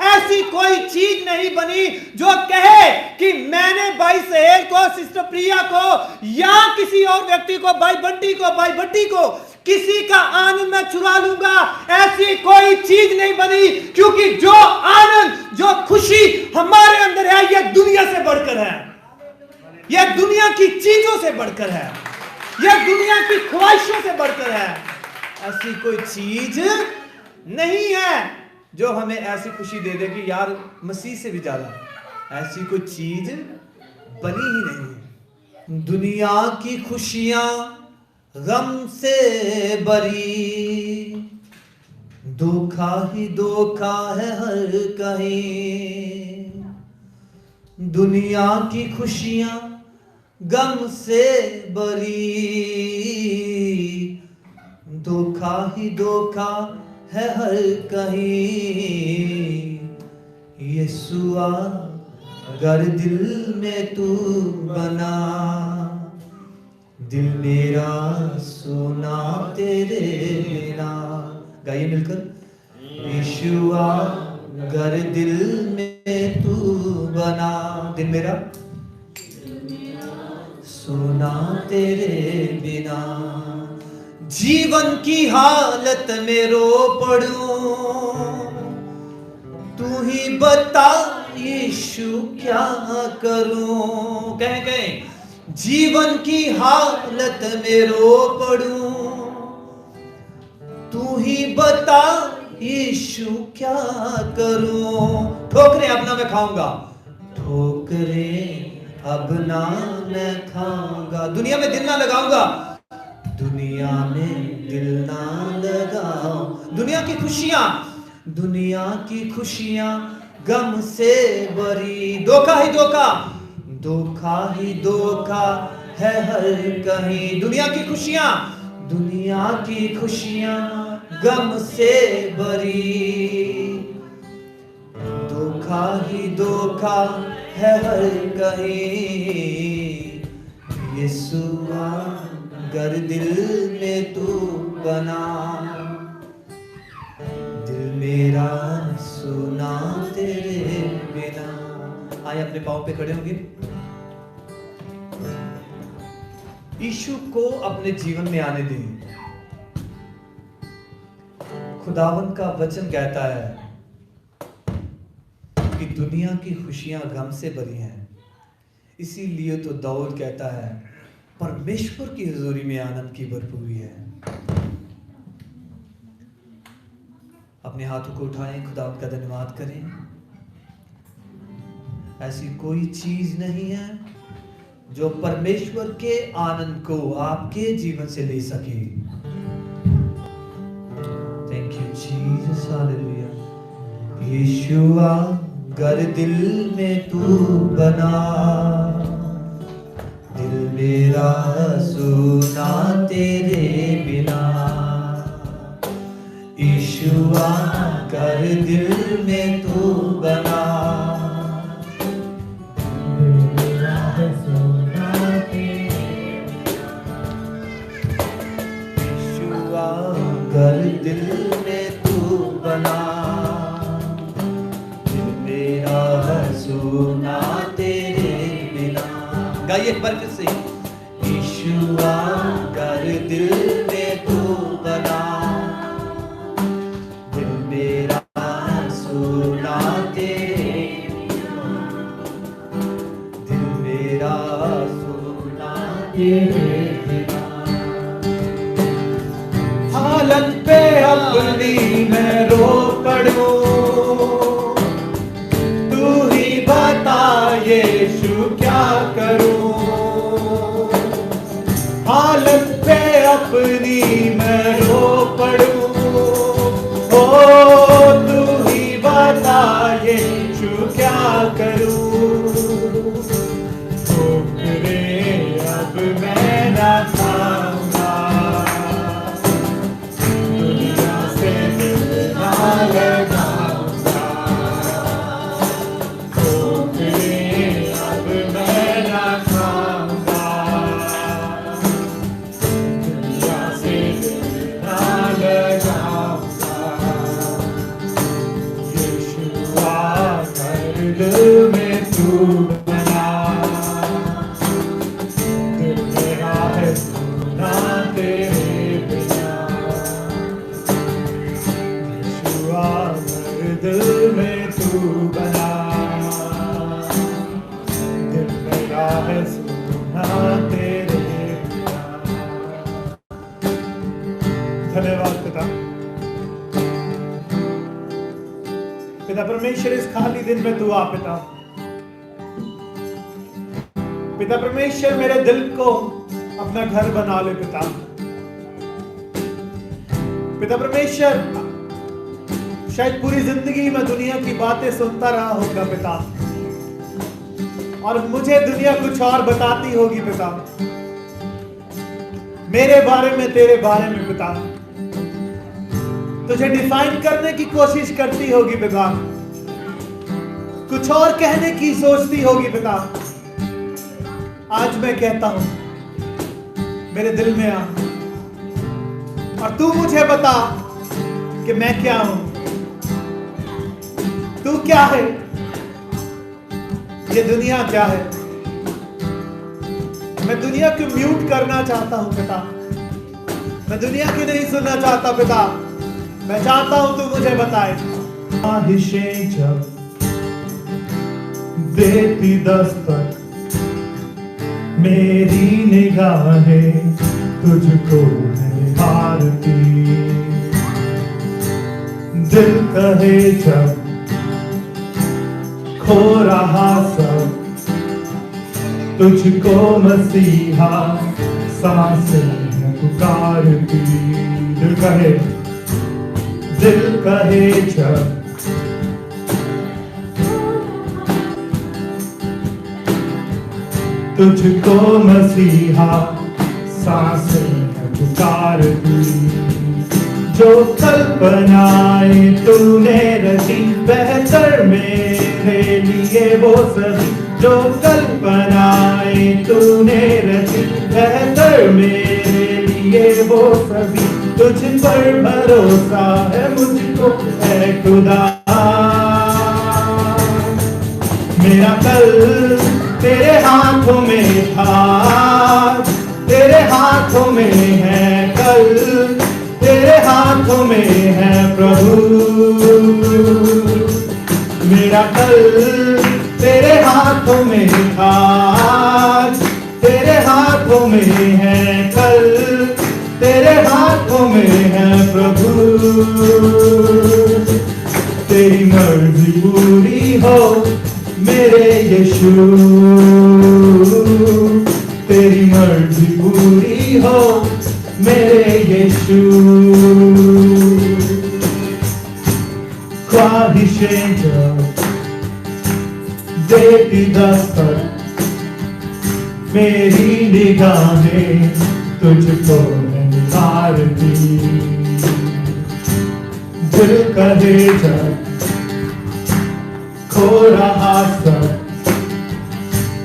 [SPEAKER 3] ऐसी कोई चीज नहीं बनी जो कहे कि मैंने भाई सहेल को, सिस्टर प्रिया को या किसी और व्यक्ति को, भाई बंटी को, भाई भट्टी को, किसी का आनंद मैं चुरा लूंगा। ऐसी कोई चीज नहीं बनी, क्योंकि जो आनंद, जो खुशी हमारे अंदर है, यह दुनिया से बढ़कर है, यह दुनिया की चीजों से बढ़कर है, यह दुनिया की ख्वाहिशों से बढ़कर है। ऐसी कोई चीज नहीं है जो हमें ऐसी खुशी दे दे कि यार मसीह से भी ज्यादा। ऐसी कोई चीज बनी ही नहीं है। दुनिया की खुशियां गम से भरी, धोखा ही धोखा है हर कहीं। दुनिया की खुशियां गम से भरी, धोखा ही धोखा है हर कहीं। यीशुआ अगर दिल में तू बना, दिल मेरा सोना तेरे बिना। गाइए मिलकर। यीशुआ अगर दिल में तू बना, दिल मेरा सोना तेरे बिना। जीवन की हालत में रो पड़ूं, तू ही बता यीशु क्या करूं। कहें जीवन की हालत में रो पड़ूं, तू ही बता यीशु क्या करूं। ठोकरें अब ना मैं खाऊंगा, ठोकरें अब ना मैं खाऊंगा। दुनिया में दिल ना लगाऊंगा, दुनिया में दिल ना लगाऊं। दुनिया की खुशियां गम से भरी। धोखा ही धोखा, धोखा ही धोखा है हर कहीं। दुनिया की खुशियां गम से भरी, धोखा ही धोखा है हर कहीं। यीशुआ अगर दिल में तू बना, दिल मेरा सुना तेरे बिना। आइए अपने पांव पे खड़े होंगे। यीशु को अपने जीवन में आने दें। खुदावन का वचन कहता है कि दुनिया की खुशियां गम से भरी हैं। इसीलिए तो दाऊद कहता है परमेश्वर की हुजूरी में आनंद की भरपूरी है। अपने हाथों को उठाएं, खुदा का धन्यवाद करें। ऐसी कोई चीज नहीं है जो परमेश्वर के आनंद को आपके जीवन से ले सके। Thank you Jesus, hallelujah. Yeshua अगर दिल में तू बना, दिल मेरा सुना तेरे बिना। यीशुआ अगर दिल में तू बना, दिल में तू बना, दिल मेरा है सुना तेरे बिना। गाइए एक बार फिर से। यीशुआ कर दिल में तू बना, दिल मेरा सुना तेरे बिना, दिल मेरा सुना तेरे बिना। हालत पे अपनी मैं रो पड़ूं, तू ही बता यीशु क्या करूं। हालत पे अपनी मैं रो पड़ूं, ओ तू ही बता यीशु क्या करूं। ठोकरे अब मैं ना खाऊंगा, दुनिया से दिल ना लगाऊंगा। ठोकरे अब मैं ना खाऊंगा, दुनिया से दिल ना लगाऊंगा। यीशुआ कर दिल में तू बना, दिल मेरा है सुना तेरे बिना। यीशुआ कर दिल में तू बना, दिल मेरा है सुना तेरे बिना। धन्यवाद पिता। पिता परमेश्वर, इस खाली दिन में तू आ पिता। पिता परमेश्वर, मेरे दिल को अपना घर बना ले पिता। पिता परमेश्वर, शायद पूरी जिंदगी में दुनिया की बातें सुनता रहा होगा पिता, और मुझे दुनिया कुछ और बताती होगी पिता, मेरे बारे में, तेरे बारे में पिता। तुझे डिफाइन करने की कोशिश करती होगी पिता, कुछ और कहने की सोचती होगी पिता। आज मैं कहता हूं, मेरे दिल में आ और तू मुझे बता कि मैं क्या हूं, तू क्या है, ये दुनिया क्या है। मैं दुनिया को म्यूट करना चाहता हूं पिता, मैं दुनिया की नहीं सुनना चाहता पिता। मैं चाहता हूं तू मुझे बताए। ख्वाहिशें जब देती दस्तक, मेरी निगाहें तुझको निहारती। दिल कहे जब खो रहा सब, तुझको मसीहा सांसें पुकारती। दिल कहे जब तुझको मसीहा सांसें पुकारती। जो कल्पनाएं तूने रची बेहतर मेरे लिए वो सभी, जो कल्पनाएं तूने रची बेहतर मेरे लिए वो सभी। तुझ पर भरोसा है मुझको ऐ खुदा, मेरा कल तेरे हाथों में था, तेरे हाथों में है कल, तेरे हाथों में है प्रभु। मेरा कल तेरे हाथों में था, तेरे हाथों में है कल, तेरे हाथों में है प्रभु। तेरी मर्जी पूरी हो मेरे यीशु, तेरी मर्जी पूरी हो मेरे यीशु। ख्वाहिशें जब देती दस्तक, मेरी निगाहें तुझको निहारती। दिल कहे जब खो रहा सब,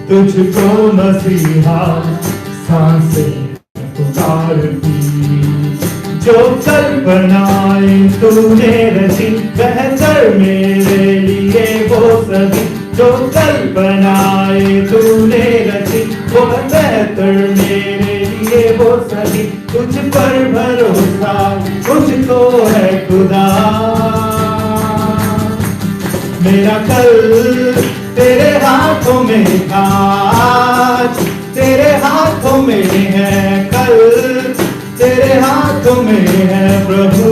[SPEAKER 3] तुझको मसीहा सांसें पुकारती।
[SPEAKER 1] जो कल्पनाएं तूने रची बेहतर मेरे लिए वो सभी, जो कल्पनाएं तूने रची वो बेहतर मेरे लिए वो सभी, तुझ पर भरोसा मुझको है खुदा। मेरा कल तेरे हाथों में, आज तेरे हाथों में है, कल तेरे हाथों में है प्रभु।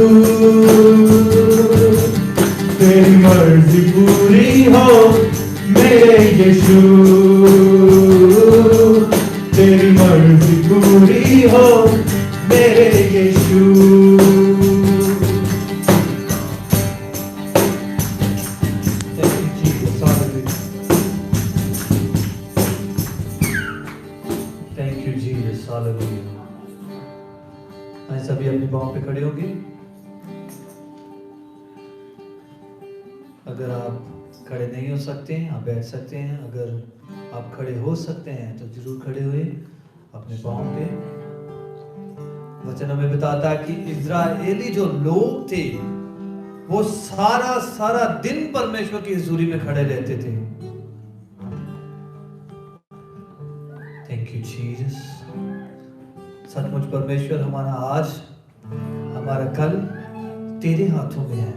[SPEAKER 1] तेरी मर्जी पूरी हो मेरे यीशु, तेरी मर्जी पूरी हो मेरे Yeshu.
[SPEAKER 3] Thank you Jesus, hallelujah. सभी अपने पांव पे खड़े होंगे। अगर आप खड़े नहीं हो सकते हैं आप बैठ सकते हैं, अगर आप खड़े हो सकते हैं तो जरूर खड़े हुए अपने पांव पे। वचन हमें बताता है कि इज़राइली जो लोग थे वो सारा दिन परमेश्वर की हुजूरी में खड़े रहते थे। Thank you Jesus. सचमुच परमेश्वर हमारा आज हमारा कल तेरे हाथों में है।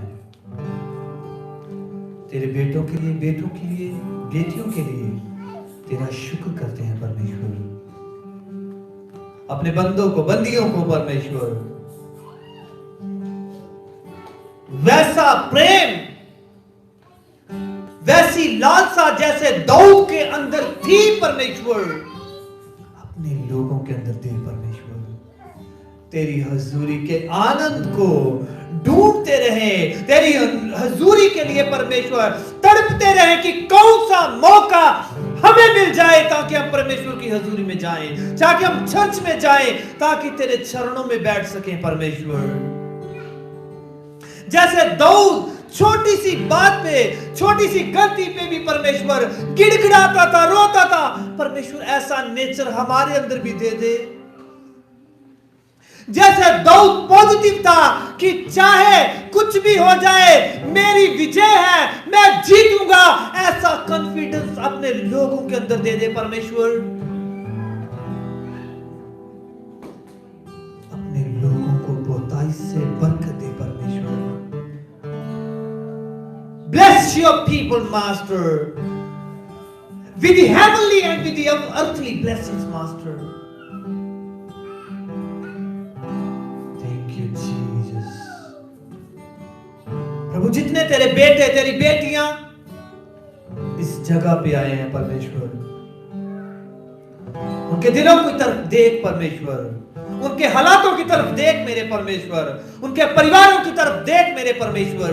[SPEAKER 3] तेरे बेटों के लिए, बेटों के लिए, बेटियों के लिए तेरा शुक्र करते हैं परमेश्वर। अपने बंदों को, बंदियों को परमेश्वर वैसा प्रेम, वैसी लालसा जैसे दाऊद के अंदर थी परमेश्वर, अपने लोगों के अंदर दे परमेश्वर। तेरी हजूरी के आनंद को ढूंढते रहे, तेरी हजूरी के लिए परमेश्वर तड़पते रहे कि कौन सा मौका हमें मिल जाए ताकि हम परमेश्वर की हजूरी में जाएं, ताकि हम चर्च में जाएं, ताकि तेरे चरणों में बैठ सकें परमेश्वर। जैसे दाऊद छोटी सी बात पे, छोटी सी गलती पे भी परमेश्वर गिड़गिड़ाता था, रोता था, परमेश्वर ऐसा नेचर हमारे अंदर भी दे दे। जैसे दाऊद पॉजिटिव था कि चाहे कुछ भी हो जाए मेरी विजय है, मैं जीतूंगा, ऐसा कॉन्फिडेंस अपने लोगों के अंदर दे दे परमेश्वर। अपने लोगों को बहुताई से बरकत दे परमेश्वर। Bless your people, Master, with the heavenly and with the earthly blessings, Master. प्रभु जितने तेरे बेटे, तेरी बेटियां इस जगह पे आए हैं परमेश्वर, उनके दिलों की तरफ देख परमेश्वर, उनके हालातों की तरफ देख मेरे परमेश्वर, उनके परिवारों की तरफ देख मेरे परमेश्वर।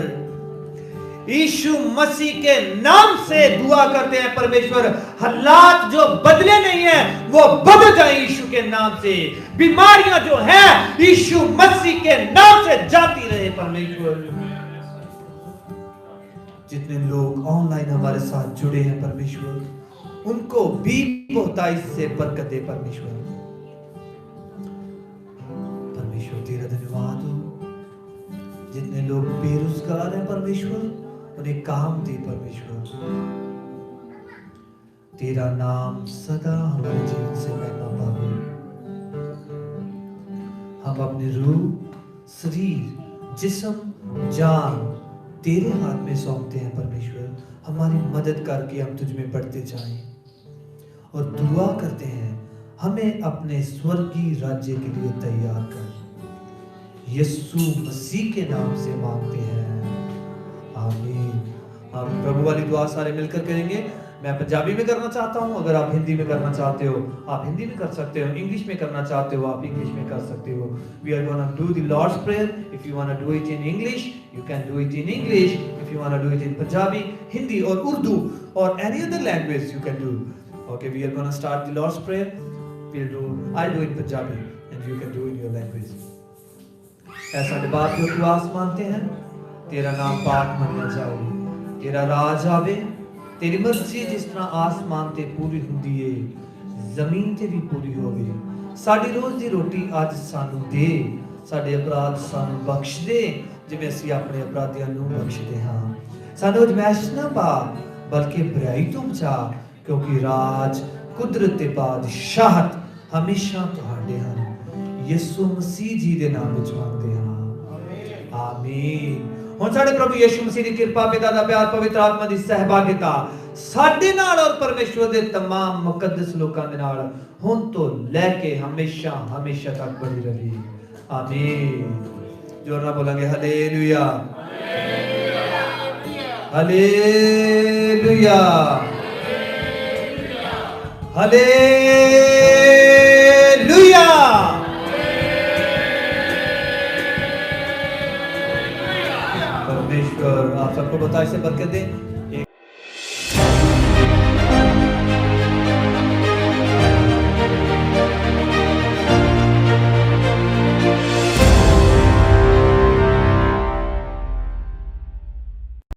[SPEAKER 3] यीशु मसीह के नाम से दुआ करते हैं परमेश्वर, हालात जो बदले नहीं है वो बदल जाए यीशु के नाम से। बीमारियां जो है यीशु मसीह के नाम से जाती रहे परमेश्वर। जितने लोग ऑनलाइन हमारे साथ जुड़े हैं परमेश्वर, उनको भी बहुताई से बरकत दे परमेश्वर। परमेश्वर तेरा धन्यवाद हो। जितने लोग बेरोजगार हैं परमेश्वर, उन्हें काम दे परमेश्वर। तेरा नाम सदा हमारे जीवन से महिमा पावे। हम अपने रूह, शरीर, जिस्म, जान तेरे हाथ में सौंपते हैं परमेश्वर। हमारी मदद करके हम तुझ में बढ़ते जाएं और दुआ करते हैं, हमें अपने स्वर्गीय राज्य के लिए तैयार कर। यीशु मसीह के नाम से मांगते हैं, आमीन। हम प्रभु वाली दुआ सारे मिलकर करेंगे। मैं पंजाबी में करना चाहता हूं, अगर आप हिंदी में करना चाहते हो आप हिंदी में कर सकते हो, इंग्लिश में करना चाहते हो आप इंग्लिश में कर सकते हो। We are gonna do the Lord's prayer. If you want to do it in English you can do it in English, if you want to do it in Punjabi, Hindi और उर्दू और any other language you can do. Okay, we are gonna start the Lord's prayer. I'll do it Punjabi and you can do in your language। ऐसा बात जो तू आस मानते हैं, तेरा नाम पाक मनिया जाए, तेरा राज आवे, तेरी मर्जी जिस तरह आसमान ते पूरी हुंदी है जमीन ते भी पूरी होवे। साडी रोज दी रोटी आज सानू दे ਸਾਡੇ ਅਪਰਾਧ ਸਾਨੂੰ ਬਖਸ਼ ਦੇ ਜਿਵੇਂ ਅਸੀਂ ਆਪਣੇ ਅਪਰਾਧੀਆਂ ਨੂੰ ਬਖਸ਼ਦੇ ਹਾਂ। ਸਾਨੂੰ ਅਜਮਾਇਸ਼ ਨਾ ਪਾ ਬਲਕਿ ਬੁਰਾਈ ਤੋਂ ਬਚਾ, ਕਿਉਂਕਿ ਰਾਜ, ਕੁਦਰਤ ਤੇ ਬਾਦਸ਼ਾਹਤ ਹਮੇਸ਼ਾ ਤੁਹਾਡੇ ਹਨ। ਯਿਸੂ ਮਸੀਹ ਜੀ ਦੇ ਨਾਮ ਵਿੱਚ ਮੰਗਦੇ ਹਾਂ, ਆਮੀਨ। ਹੁਣ ਸਾਡੇ ਪ੍ਰਭੂ ਯਿਸੂ ਮਸੀਹ ਦੀ ਕਿਰਪਾ, ਪਿਤਾ ਦਾ ਪਿਆਰ, ਪਵਿੱਤਰ ਆਤਮਾ ਦੀ ਸਹਿਭਾਗਿਤਾ ਸਾਡੇ ਨਾਲ ਔਰ ਪਰਮੇਸ਼ਵਰ ਦੇ तमाम ਮੁਕੱਦਸ ਲੋਕਾਂ ਦੇ ਨਾਲ ਹੁਣ ਤੋਂ ਲੈ ਕੇ ਹਮੇਸ਼ਾ ਹਮੇਸ਼ਾ ਤੱਕ ਬਣੀ ਰਹੇ, ਆਮੀਨ। जोर ना बोलेंगे हालेलुया, हालेलुया, हालेलुया। परमेश्वर आप सबको बताए से बरकत दे।